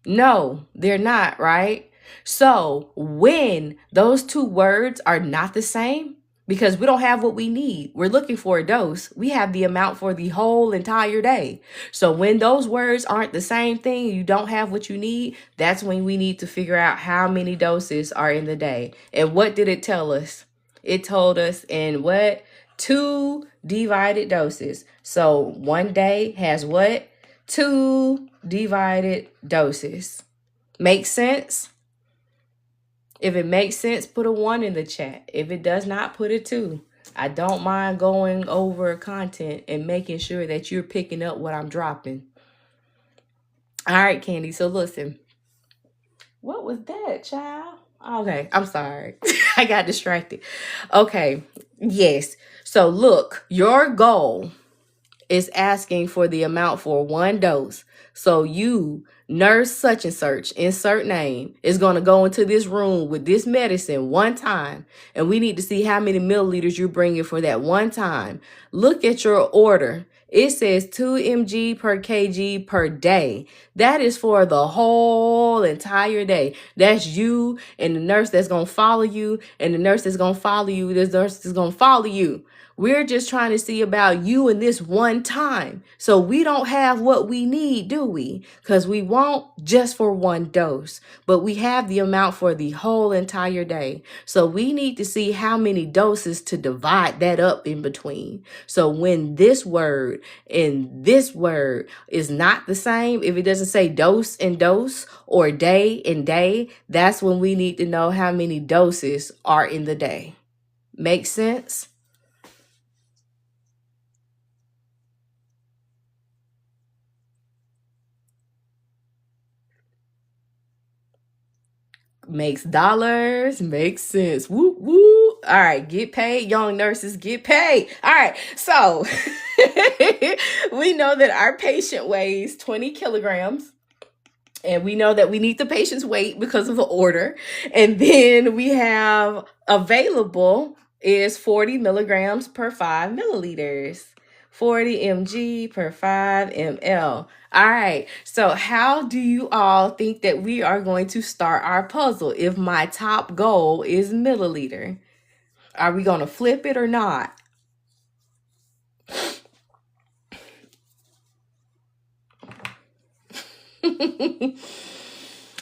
No, they're not, right? So when those 2 words are not the same, because we don't have what we need, we're looking for a dose, we have the amount for the whole entire day. So when those words aren't the same thing, you don't have what you need, that's when we need to figure out how many doses are in the day. And what did it tell us? It told us in what? 2 divided doses. So one day has what? 2 divided doses. Make sense? If it makes sense, put a 1 in the chat. If it does not, put a 2. I don't mind going over content and making sure that you're picking up what I'm dropping. All right, Candy. So listen. What was that, child? Okay, I'm sorry. I got distracted. Okay, yes. So look, your goal is asking for the amount for 1 dose. So you, nurse such and such, insert name, is going to go into this room with this medicine 1 time. And we need to see how many milliliters you're bringing for that 1 time. Look at your order. It says 2 mg per kg per day. That is for the whole entire day. That's you and the nurse that's going to follow you, and the nurse that's going to follow you. This nurse is going to follow you We're just trying to see about you in this one time. So we don't have what we need, do we? Because we won't just for one dose, but we have the amount for the whole entire day. So we need to see how many doses to divide that up in between. So when this word and this word is not the same, if it doesn't say dose and dose or day and day, that's when we need to know how many doses are in the day. Make sense? Makes dollars, makes sense. Woo woo. All right, get paid. Young nurses, get paid. All right, so we know that our patient weighs 20 kilograms. And we know that we need the patient's weight because of the order. And then we have available is 40 milligrams per 5 milliliters. 40 mg per 5 ml. All right. So how do you all think that we are going to start our puzzle if my top goal is milliliter? Are we going to flip it or not?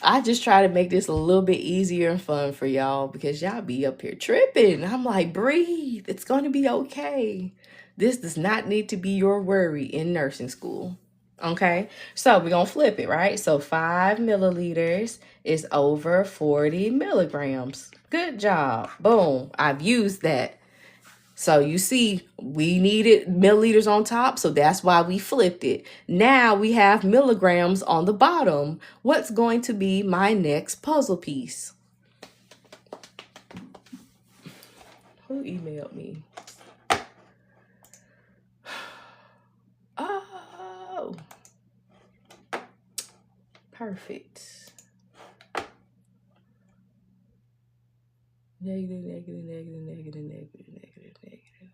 I just try to make this a little bit easier and fun for y'all because y'all be up here tripping. I'm like, breathe. It's going to be okay. This does not need to be your worry in nursing school. Okay, so we're going to flip it, right? So 5 milliliters is over 40 milligrams. Good job. Boom. I've used that. So you see, we needed milliliters on top, so that's why we flipped it. Now we have milligrams on the bottom. What's going to be my next puzzle piece? Who emailed me? Oh, perfect. Negative, negative, negative, negative, negative, negative, negative.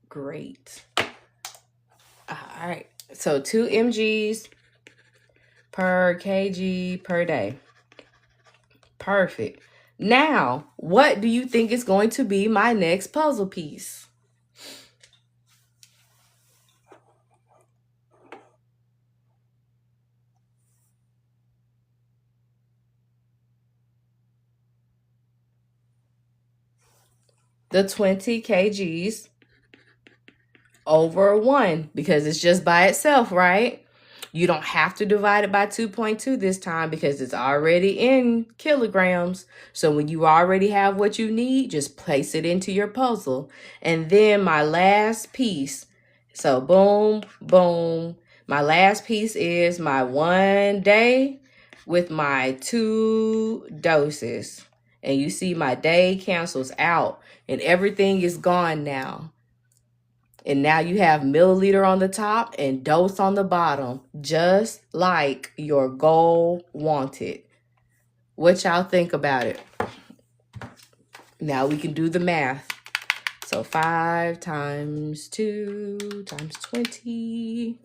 Great. All right. So 2 mgs per kg per day. Perfect. Now, what do you think is going to be my next puzzle piece? The 20 kgs over 1 because it's just by itself, right? You don't have to divide it by 2.2 this time because it's already in kilograms. So when you already have what you need, just place it into your puzzle. And then my last piece. So boom, boom. My last piece is my 1 day with my 2 doses. And you see my day cancels out and everything is gone now. And now you have milliliter on the top and dose on the bottom, just like your goal wanted. What y'all think about it? Now we can do the math. So 5 times 2 times 20,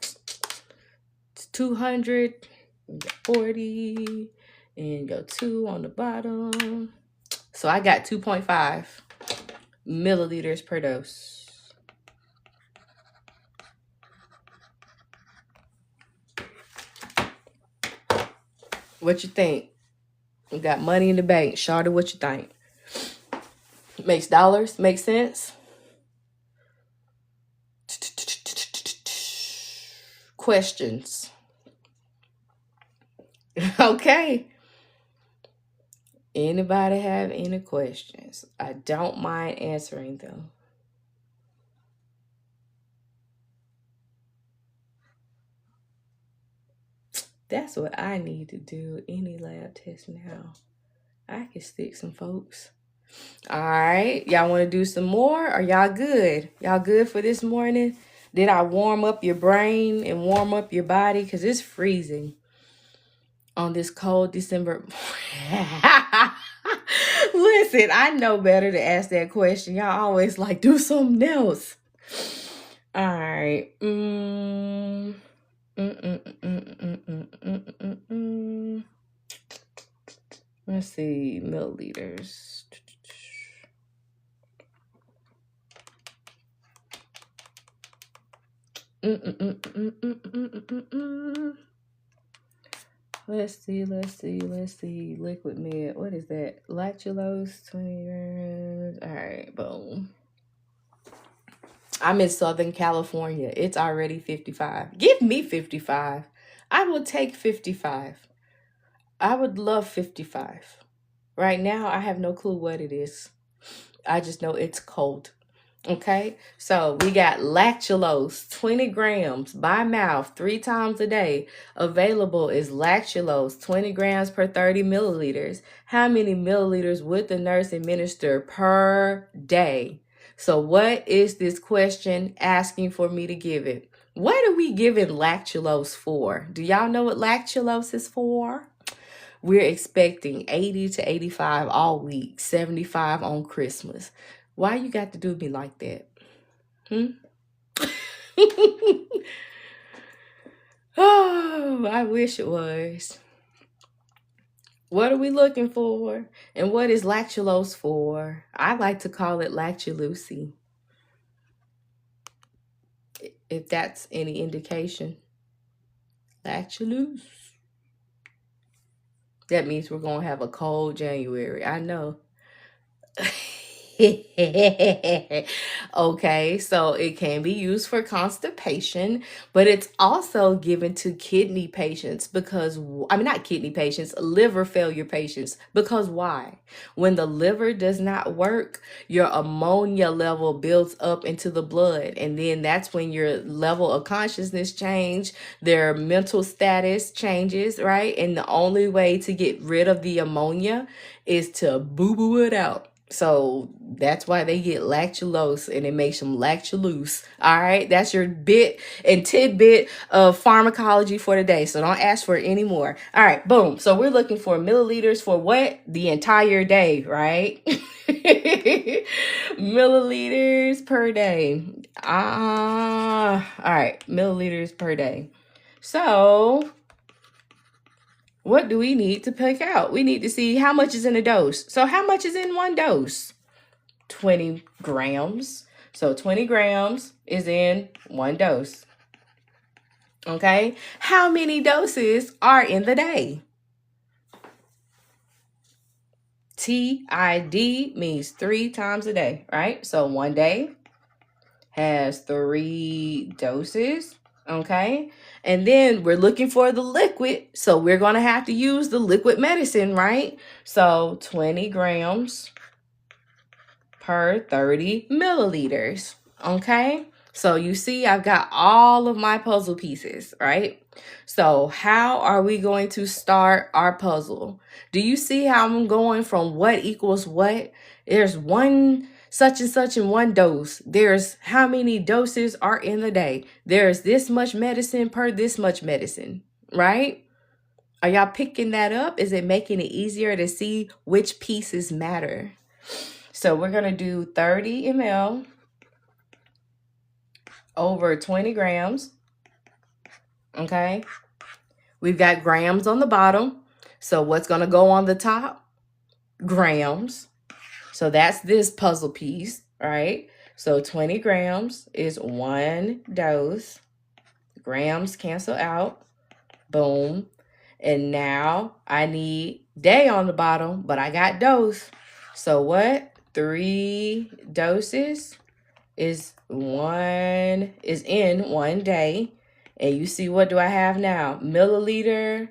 it's 200, 40, and go 2 on the bottom. So I got 2.5 milliliters per dose. What you think? We got money in the bank. Charlotte, what you think? Makes dollars? Makes sense? Questions? Okay. Anybody have any questions? I don't mind answering them. That's what I need to do. Any lab test now. I can stick some folks. All right. Y'all want to do some more? Are y'all good? Y'all good for this morning? Did I warm up your brain and warm up your body? Because it's freezing on this cold December. Listen, I know better to ask that question. Y'all always like, do something else. All right. Let's see, milliliters. Let's see. Liquid med. What is that? Lactulose, 20 grams. All right, boom. I'm in Southern California. It's already 55. Give me 55. I will take 55. I would love 55. Right now, I have no clue what it is. I just know it's cold. Okay, so we got lactulose, 20 grams by mouth 3 times a day. Available is lactulose, 20 grams per 30 milliliters. How many milliliters would the nurse administer per day? So what is this question asking for me to give it? What are we giving lactulose for? Do y'all know what lactulose is for? We're expecting 80 to 85 all week, 75 on Christmas. Why you got to do me like that? Oh, I wish it was. What are we looking for? And what is lactulose for? I like to call it lactulucy, if that's any indication. Lactulose. That means we're going to have a cold January. I know. Okay, so it can be used for constipation, but it's also given to kidney patients because, not kidney patients, liver failure patients. Because why? When the liver does not work, your ammonia level builds up into the blood, and then that's when your level of consciousness change, their mental status changes, right? And the only way to get rid of the ammonia is to boo-boo it out. So that's why they get lactulose, and it makes them lactulose. All right, that's your bit and tidbit of pharmacology for today. So don't ask for it anymore. All right, boom. So we're looking for milliliters for what? The entire day, right? Milliliters per day. All right, milliliters per day. So what do we need to pick out? We need to see how much is in a dose. So how much is in one dose? 20 grams. So 20 grams is in one dose. Okay. How many doses are in the day? TID means 3 times a day, right? So one day has 3 doses. Okay. And then we're looking for the liquid. So we're going to have to use the liquid medicine, right? So 20 grams per 30 milliliters. Okay. So you see, I've got all of my puzzle pieces, right? So how are we going to start our puzzle? Do you see how I'm going from what equals what? There's one such and such in one dose. There's how many doses are in the day. There's this much medicine per this much medicine, right? Are y'all picking that up? Is it making it easier to see which pieces matter? So we're going to do 30 ml over 20 grams. Okay. We've got grams on the bottom. So what's going to go on the top? Grams. So that's this puzzle piece, right? So 20 grams is one dose. Grams cancel out. Boom. And now I need day on the bottom, but I got dose. So what? 3 doses is in one day. And you see, what do I have now? Milliliter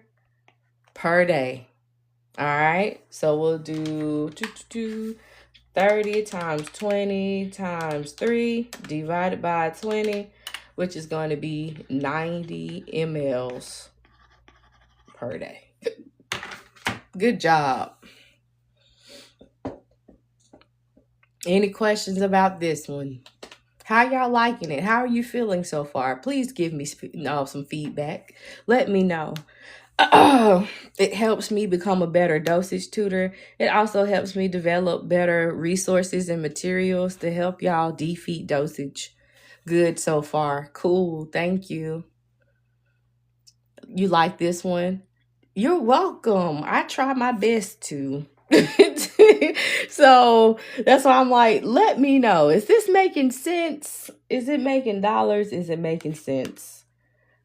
per day. All right. So we'll do 30 times 20 times 3 divided by 20, which is going to be 90 mLs per day. Good job. Any questions about this one? How y'all liking it? How are you feeling so far? Please give me some feedback. Let me know. It helps me become a better dosage tutor. It also helps me develop better resources and materials to help y'all defeat dosage. Good so far. Cool. Thank you. You like this one? You're welcome. I try my best to. So that's why I'm like, let me know. Is this making sense? Is it making dollars? Is it making sense?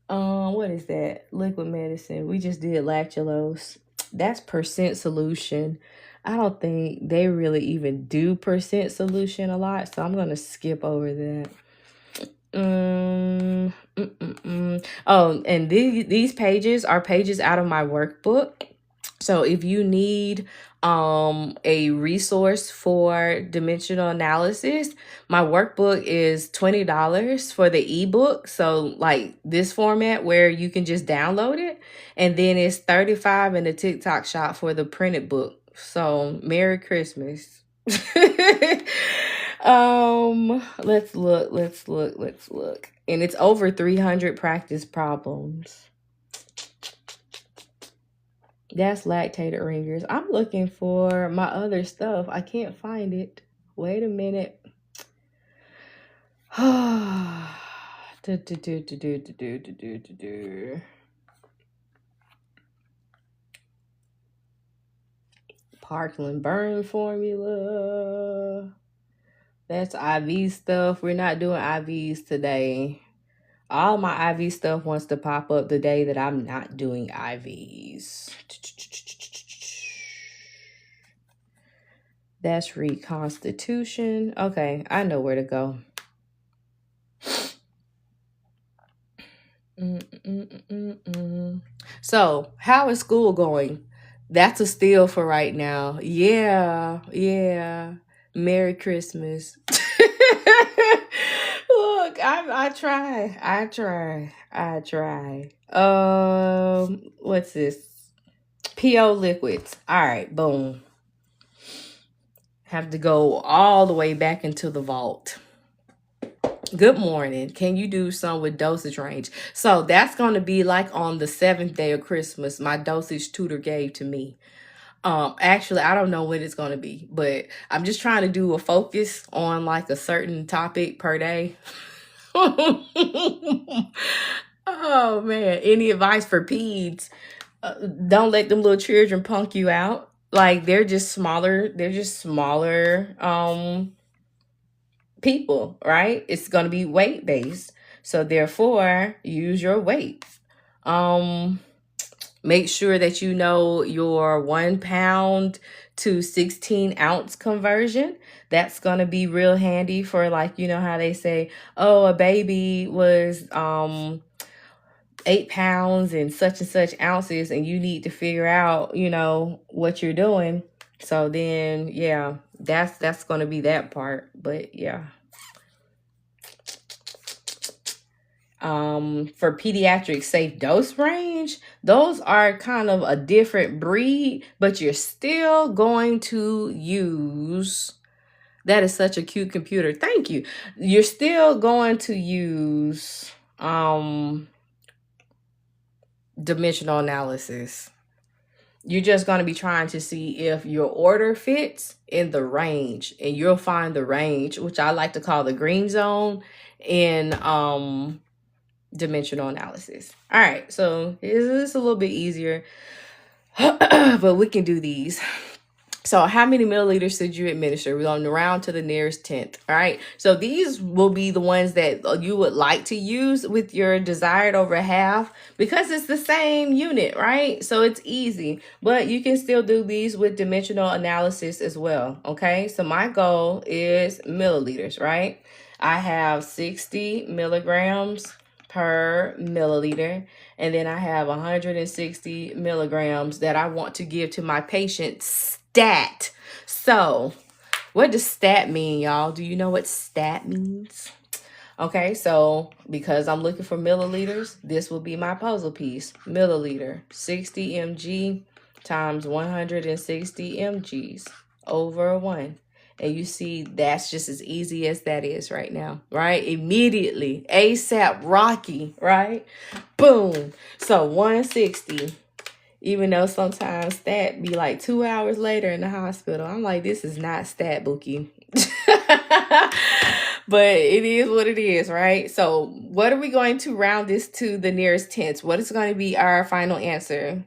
What is that? Liquid medicine. We just did lactulose. That's percent solution. I don't think they really even do percent solution a lot, so I'm gonna skip over that. Oh, and these pages are pages out of my workbook. So if you need a resource for dimensional analysis, my workbook is $20 for the ebook. So like this format where you can just download it, and then it's $35 in the TikTok shop for the printed book. So Merry Christmas. Let's look. And it's over 300 practice problems. That's lactated ringers. I'm looking for my other stuff. I can't find it. Wait a minute. Parkland burn formula. That's IV stuff. We're not doing IVs today. All my IV stuff wants to pop up the day that I'm not doing IVs. That's Reconstitution. Okay, I know where to go. So, how is school going? That's a steal for right now. Yeah. Merry Christmas. Look, I try. What's this? PO liquids. All right, boom. Have to go all the way back into the vault. Good morning. Can you do some with dosage range? So that's going to be like on the 7th day of Christmas, my dosage tutor gave to me. Actually, I don't know when it's going to be, but I'm just trying to do a focus on like a certain topic per day. Oh man, any advice for peds? Don't let them little children punk you out. Like they're just smaller people, right? It's going to be weight based. So therefore, use your weight. Make sure that you know your 1 pound to 16 ounce conversion. That's going to be real handy for like, you know how they say, oh, a baby was 8 pounds and such ounces, and you need to figure out, you know, what you're doing. So then, yeah, that's going to be that part. But yeah. For pediatric safe dose range, those are kind of a different breed, but you're still going to use, that is such a cute computer. Thank you. You're still going to use dimensional analysis. You're just going to be trying to see if your order fits in the range, and you'll find the range, which I like to call the green zone, in dimensional analysis. All right, so it's a little bit easier, but we can do these. So how many milliliters should you administer? We're going to round to the nearest 10th. All right, so these will be the ones that you would like to use with your desired over half, because it's the same unit, right? So it's easy, but you can still do these with dimensional analysis as well. Okay, so my goal is milliliters, right? I have 60 milligrams per milliliter, and then I have 160 milligrams that I want to give to my patient stat. So what does stat mean, y'all? Do you know what stat means? Okay, so because I'm looking for milliliters, this will be my puzzle piece. Milliliter, 60 mg times 160 mgs over 1. And you see, that's just as easy as that is right now, right? Immediately, ASAP Rocky, right? Boom. So 160, even though sometimes stat be like 2 hours later in the hospital. I'm like, this is not stat bookie. But it is what it is, right? So what are we going to round this to the nearest tenths? What is going to be our final answer?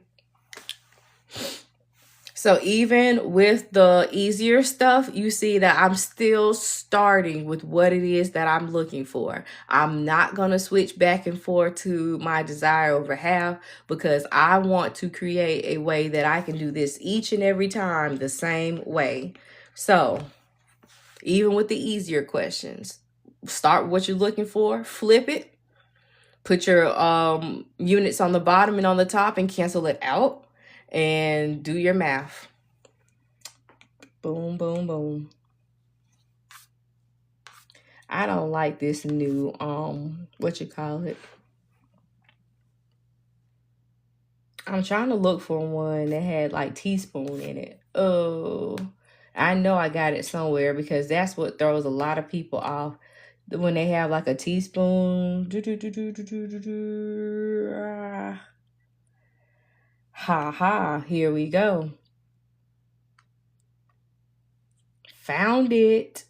So even with the easier stuff, you see that I'm still starting with what it is that I'm looking for. I'm not going to switch back and forth to my desire over half because I want to create a way that I can do this each and every time the same way. So even with the easier questions, start with what you're looking for, flip it, put your units on the bottom and on the top and cancel it out. And do your math. Boom, boom, boom. I don't like this new, what you call it? I'm trying to look for one that had like teaspoon in it. Oh, I know I got it somewhere because that's what throws a lot of people off. When they have like a teaspoon. Ha ha, here we go. Found it.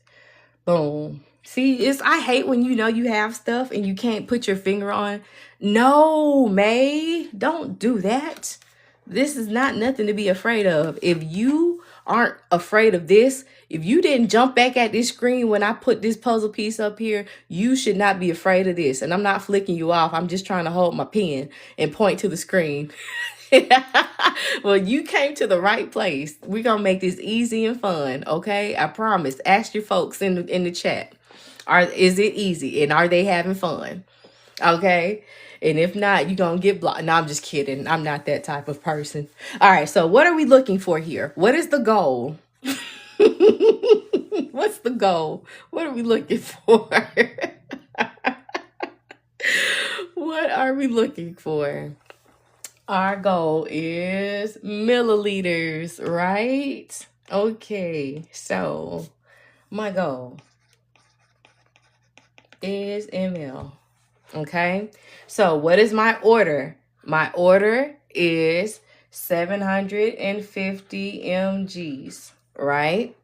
Boom. See, I hate when you know you have stuff and you can't put your finger on. No, May, don't do that. This is not nothing to be afraid of. If you aren't afraid of this, if you didn't jump back at this screen when I put this puzzle piece up here, you should not be afraid of this. And I'm not flicking you off. I'm just trying to hold my pen and point to the screen. Well, you came to the right place. We're going to make this easy and fun, okay? I promise. Ask your folks in the chat. Is it easy? And are they having fun? Okay? And if not, you're going to get blocked. No, I'm just kidding. I'm not that type of person. All right, so what are we looking for here? What is the goal? What's the goal? What are we looking for? What are we looking for? Our goal is milliliters, right? Okay, so my goal is ml. Okay, so what is my order? My order is 750 mgs, right?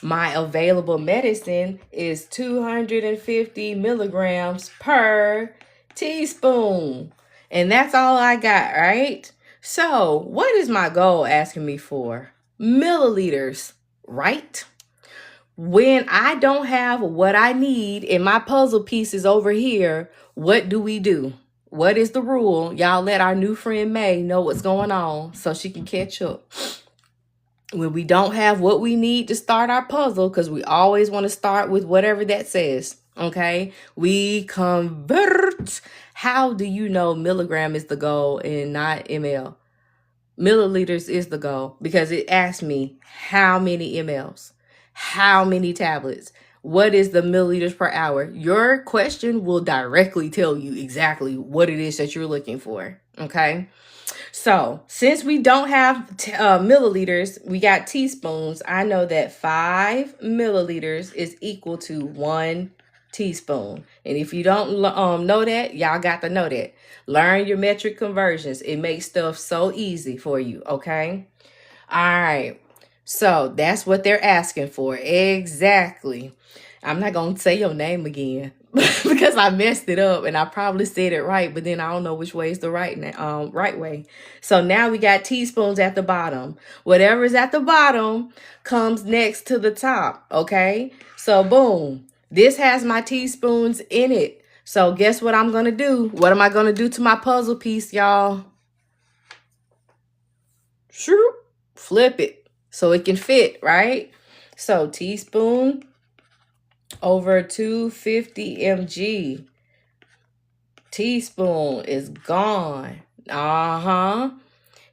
My available medicine is 250 milligrams per teaspoon. And that's all I got, right? So what is my goal asking me for? Milliliters, right? When I don't have what I need and my puzzle pieces over here, what do? What is the rule? Y'all let our new friend May know what's going on so she can catch up. When we don't have what we need to start our puzzle, because we always want to start with whatever that says, okay? We convert. How do you know milligram is the goal and not ml? Milliliters is the goal because it asks me how many mLs, how many tablets, what is the milliliters per hour. Your question will directly tell you exactly what it is that you're looking for, okay? So since we don't have milliliters, we got teaspoons. I know that 5 milliliters is equal to 1 teaspoon. And if you don't know that, y'all got to know that. Learn your metric conversions. It makes stuff so easy for you, okay? All right. So that's what they're asking for. Exactly. I'm not going to say your name again because I messed it up and I probably said it right, but then I don't know which way is the right way. So now we got teaspoons at the bottom. Whatever's at the bottom comes next to the top, okay? So boom, this has my teaspoons in it. So guess what I'm going to do? What am I going to do to my puzzle piece, y'all? Sure, flip it so it can fit, right? So teaspoon over 250 mg. Teaspoon is gone.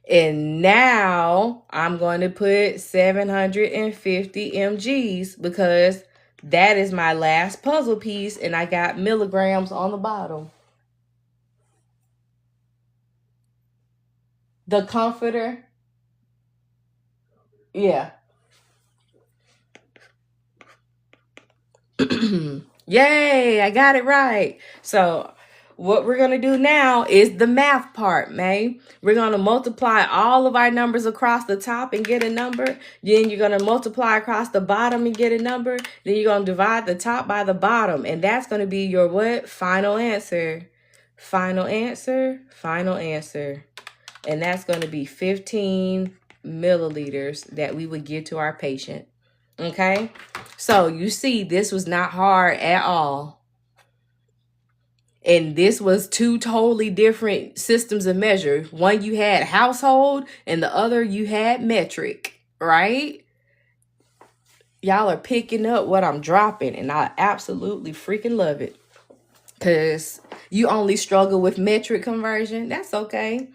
And now I'm going to put 750 mgs because that is my last puzzle piece and I got milligrams on the bottom. The comforter. Yeah. Yay, I got it right. So what we're going to do now is the math part, May. We're going to multiply all of our numbers across the top and get a number. Then you're going to multiply across the bottom and get a number. Then you're going to divide the top by the bottom. And that's going to be your what? Final answer. Final answer. Final answer. And that's going to be 15 milliliters that we would give to our patient. Okay, so you see, this was not hard at all. And this was two totally different systems of measure. One you had household and the other you had metric, right? Y'all are picking up what I'm dropping, and I absolutely freaking love it. Because you only struggle with metric conversion. That's okay.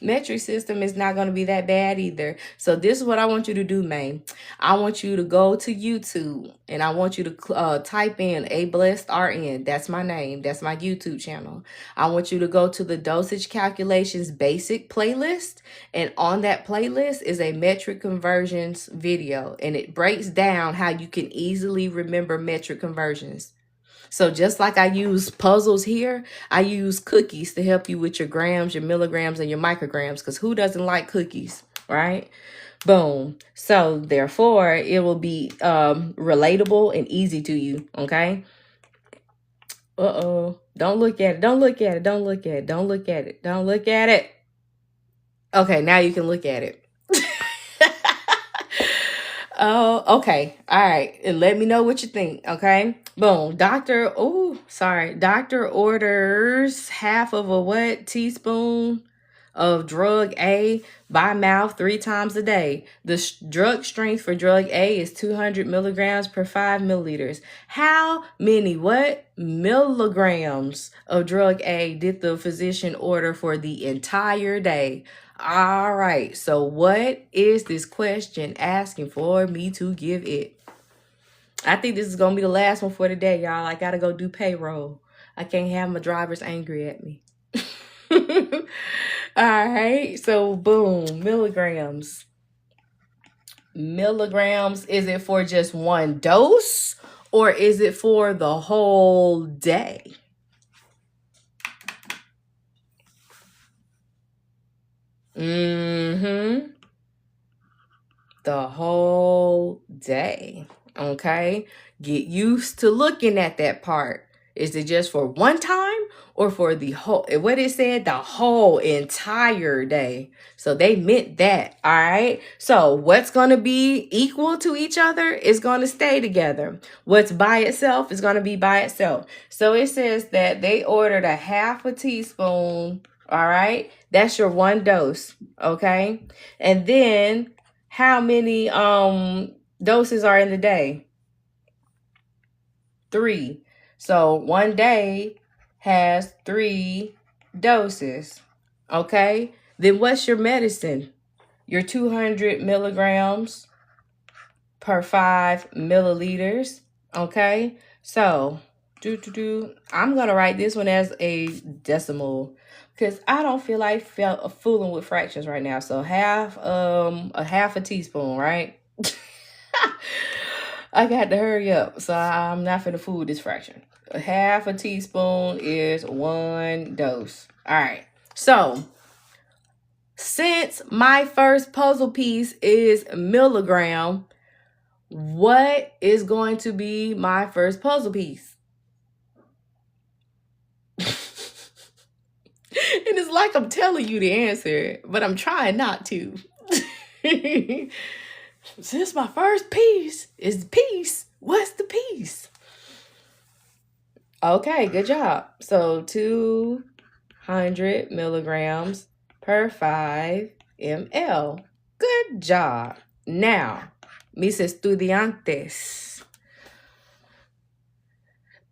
Metric system is not going to be that bad either. So this is what I want you to do, man. I want you to go to YouTube, and I want you to type in A Blessed RN. That's my name. That's my YouTube channel. I want you to go to the Dosage Calculations Basic playlist, and on that playlist is a metric conversions video, and it breaks down how you can easily remember metric conversions. So just like I use puzzles here, I use cookies to help you with your grams, your milligrams, and your micrograms, because who doesn't like cookies, right? Boom. So therefore, it will be relatable and easy to you, okay? Uh-oh. Don't look at it. Don't look at it. Don't look at it. Don't look at it. Don't look at it. Okay, now you can look at it. Oh, okay. All right. And let me know what you think, okay? Boom. Doctor orders half of a what? Teaspoon of drug A by mouth 3 times a day. The drug strength for drug A is 200 milligrams per 5 milliliters. How many milligrams of drug A did the physician order for the entire day? All right, so what is this question asking for me to give it? I think this is going to be the last one for today, y'all. I got to go do payroll. I can't have my drivers angry at me. All right, so boom, milligrams. Milligrams, is it for just one dose or is it for the whole day? The whole day. Okay, get used to looking at that part. Is it just for one time or for the whole, what it said, the whole entire day? So they meant that. All right, so what's going to be equal to each other is going to stay together. What's by itself is going to be by itself. So it says that they ordered a half a teaspoon. All right, that's your one dose. Okay, and then how many doses are in the day? 3. So one day has 3 doses. Okay, then what's your medicine? Your 200 milligrams per 5 milliliters. Okay, so I'm gonna write this one as a decimal because I don't feel like fooling with fractions right now. So half a teaspoon, right? I got to hurry up, so I'm not finna fool this fraction. A half a teaspoon is 1 dose. All right, so since my first puzzle piece is milligram, what is going to be my first puzzle piece? And it's like I'm telling you the answer, but I'm trying not to. Since my first piece is piece, what's the piece? Okay, good job. So 200 milligrams per 5 ml. Good job. Now, mis estudiantes,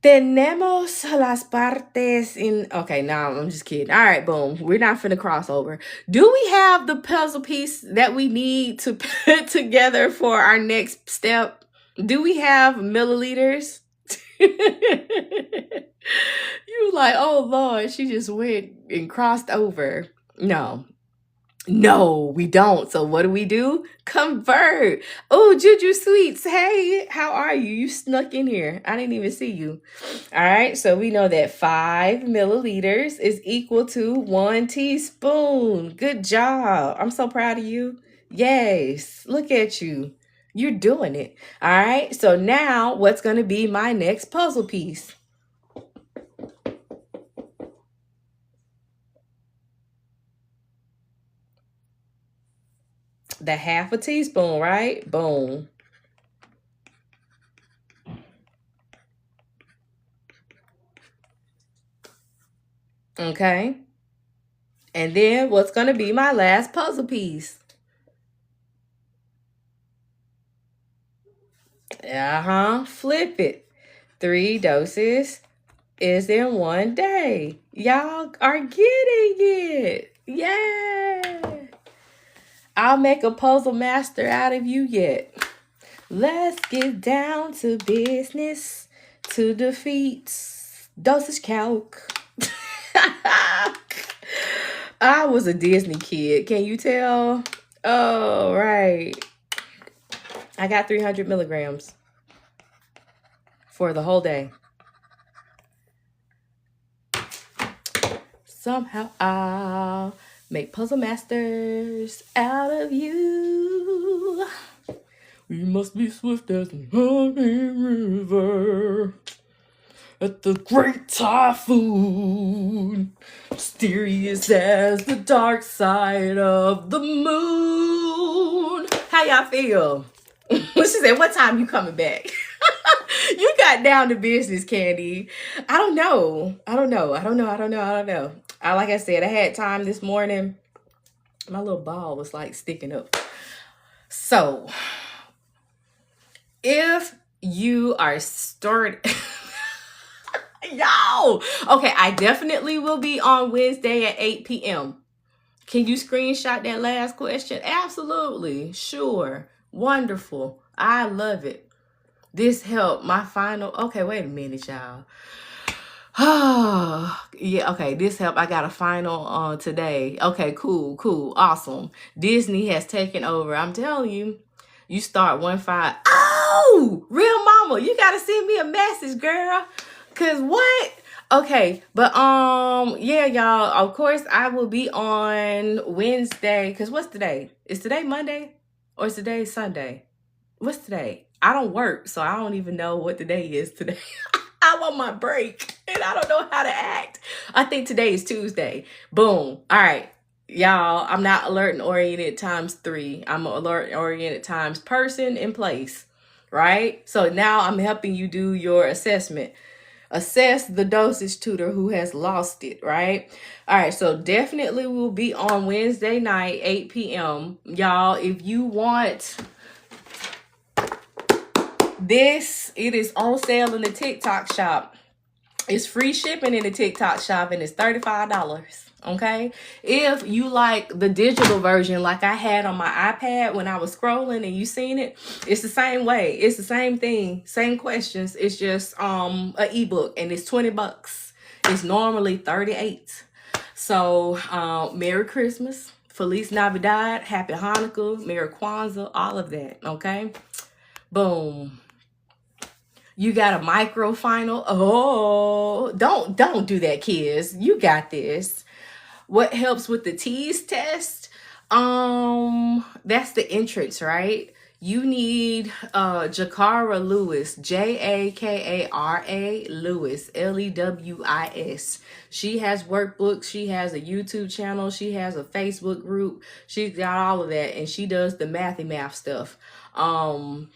tenemos las partes in... Okay, now I'm just kidding. All right, boom. We're not finna cross over. Do we have the puzzle piece that we need to put together for our next step? Do we have milliliters? You like, oh, Lord, she just went and crossed over. No, we don't. So what do? Convert. Oh, Juju Sweets. Hey, how are you? You snuck in here. I didn't even see you. All right. So we know that 5 milliliters is equal to 1 teaspoon. Good job. I'm so proud of you. Yes. Look at you. You're doing it. All right. So now what's going to be my next puzzle piece? the half a teaspoon, right? Boom. Okay. And then what's going to be my last puzzle piece? Flip it. 3 doses is in 1 day. Y'all are getting it. Yay. I'll make a puzzle master out of you yet. Let's get down to business to defeat Dosage Calc. I was a Disney kid. Can you tell? Oh, right. I got 300 milligrams for the whole day. Somehow I'll make puzzle masters out of you. We must be swift as the honey river at the great typhoon, mysterious as the dark side of the moon. How y'all feel? She said, what time you coming back? You got down to business, Candy. I don't know. Like I said, I had time this morning. My little ball was like sticking up. So, if you are starting... Yo! Okay, I definitely will be on Wednesday at 8 p.m. Can you screenshot that last question? Absolutely. Sure. Wonderful. I love it. This helped my final... Okay, wait a minute, y'all. Yeah, okay, this helped. I got a final today. Okay, cool, awesome. Disney has taken over. I'm telling you, you start 1-5. Oh, real mama, you gotta send me a message, girl. Cause what? Okay, but yeah, y'all. Of course, I will be on Wednesday. Cause what's today? Is today Monday or is today Sunday? What's today? I don't work, so I don't even know what the day is today. I'm on my break and I don't know how to act. I think today is Tuesday. Boom. All right, y'all. I'm not alert and oriented ×3. I'm an alert and oriented times person in place, right? So now I'm helping you do your assessment. Assess the dosage tutor who has lost it, right? All right, so definitely we'll be on Wednesday night, 8 p.m. Y'all, if you want this, it is on sale in the TikTok shop. It's free shipping in the TikTok shop and it's $35. Okay, if you like the digital version like I had on my iPad when I was scrolling and you seen it, it's the same way. It's the same thing, same questions. It's just an ebook and it's $20. It's normally $38. So Merry Christmas, Feliz Navidad, Happy Hanukkah, Merry Kwanzaa, all of that. Okay, boom. You got a micro final. Oh, don't do that, kids. You got this. What helps with the tease test? That's the entrance, right? You need Jakara Lewis, Jakara Lewis, Lewis. She has workbooks. She has a YouTube channel. She has a Facebook group. She's got all of that, and she does the math stuff. And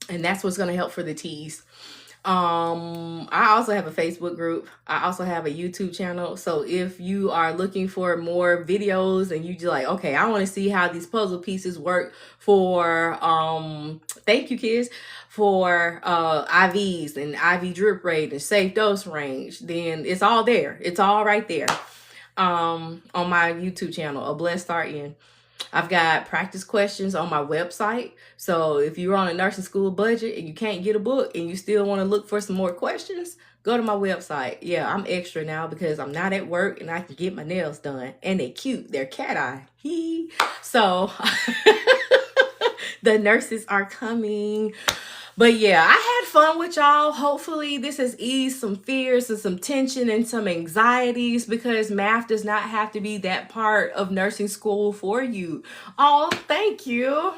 that's what's gonna help for the tease. I also have a Facebook group. I also have a YouTube channel. So if you are looking for more videos and you just like, okay, I want to see how these puzzle pieces work for, thank you kids, for IVs and IV drip rate and safe dose range, then it's all there. It's all right there on my YouTube channel, A Blessed Start In. I've got practice questions on my website. So if you're on a nursing school budget and you can't get a book and you still want to look for some more questions, go to my website. Yeah, I'm extra now because I'm not at work and I can get my nails done. And they're cute. They're cat eye. So the nurses are coming. But yeah, I had fun with y'all. Hopefully this has eased some fears and some tension and some anxieties because math does not have to be that part of nursing school for you. Oh, thank you.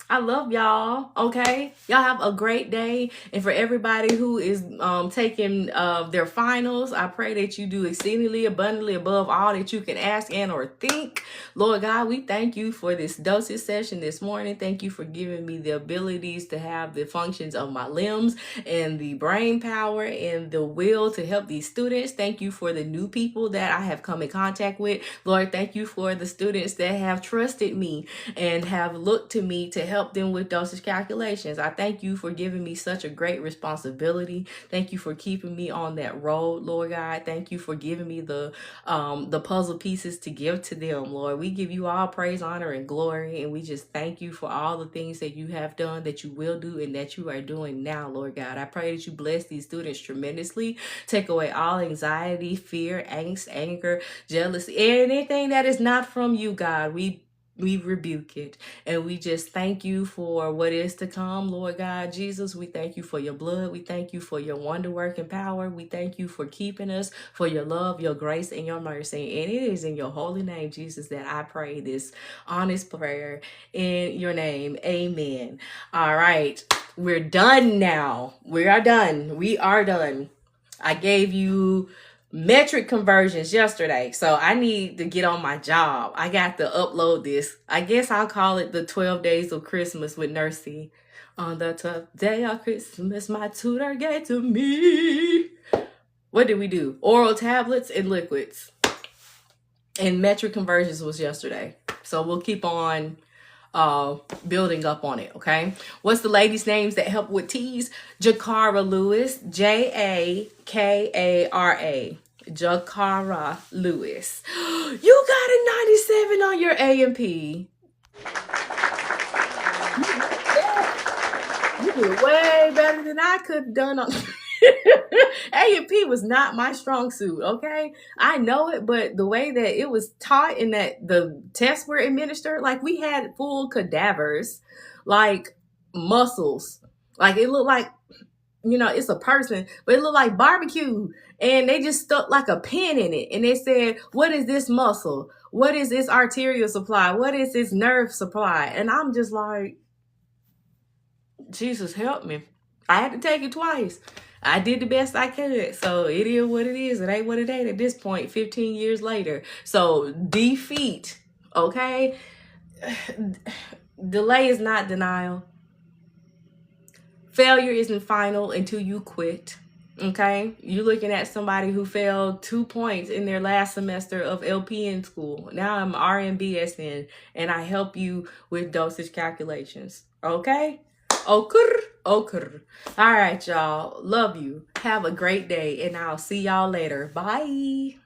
I love y'all. Okay. Y'all have a great day. And for everybody who is taking their finals, I pray that you do exceedingly abundantly above all that you can ask and or think. Lord God, we thank you for this dosage session this morning. Thank you for giving me the abilities to have the functions of my limbs and the brain power and the will to help these students. Thank you for the new people that I have come in contact with. Lord, thank you for the students that have trusted me and have looked to me to help them with dosage calculations. I thank you for giving me such a great responsibility. Thank you for keeping me on that road, Lord God. Thank you for giving me the puzzle pieces to give to them, Lord. We give you all praise, honor, and glory, and we just thank you for all the things that you have done, that you will do, and that you are doing now, Lord God. I pray that you bless these students tremendously. Take away all anxiety, fear, angst, anger, jealousy, anything that is not from you, God. We rebuke it, and we just thank you for what is to come, Lord God Jesus. We thank you for your blood. We thank you for your wonder working power. We thank you for keeping us, for your love, your grace, and your mercy. And it is in your holy name, Jesus, that I pray this honest prayer in your name. Amen. All right. We're done now. We are done. We are done. I gave you metric conversions yesterday, so I need to get on my job. I got to upload this. I guess I'll call it the 12 days of Christmas with Nursey. On the 12th day of Christmas, my tutor gave to me. What did we do? Oral tablets and liquids. And metric conversions was yesterday. So we'll keep on building up on it. Okay, what's the ladies' names that help with T's? Jakara Lewis, Jakara, Jakara Lewis. You got a 97 on your A&P. You did way better than I could have done on A&P was not my strong suit, okay? I know it, but the way that it was taught and that the tests were administered, like we had full cadavers, like muscles. Like it looked like, it's a person, but it looked like barbecue. And they just stuck like a pin in it. And they said, what is this muscle? What is this arterial supply? What is this nerve supply? And I'm just like, Jesus, help me. I had to take it twice. I did the best I could. So it is what it is. It ain't what it ain't at this point, 15 years later. So defeat, okay? Delay is not denial. Failure isn't final until you quit, okay? You're looking at somebody who failed 2 points in their last semester of LPN school. Now I'm RN-BSN, and I help you with dosage calculations, okay? Okay. All right, y'all. Love you. Have a great day, and I'll see y'all later. Bye.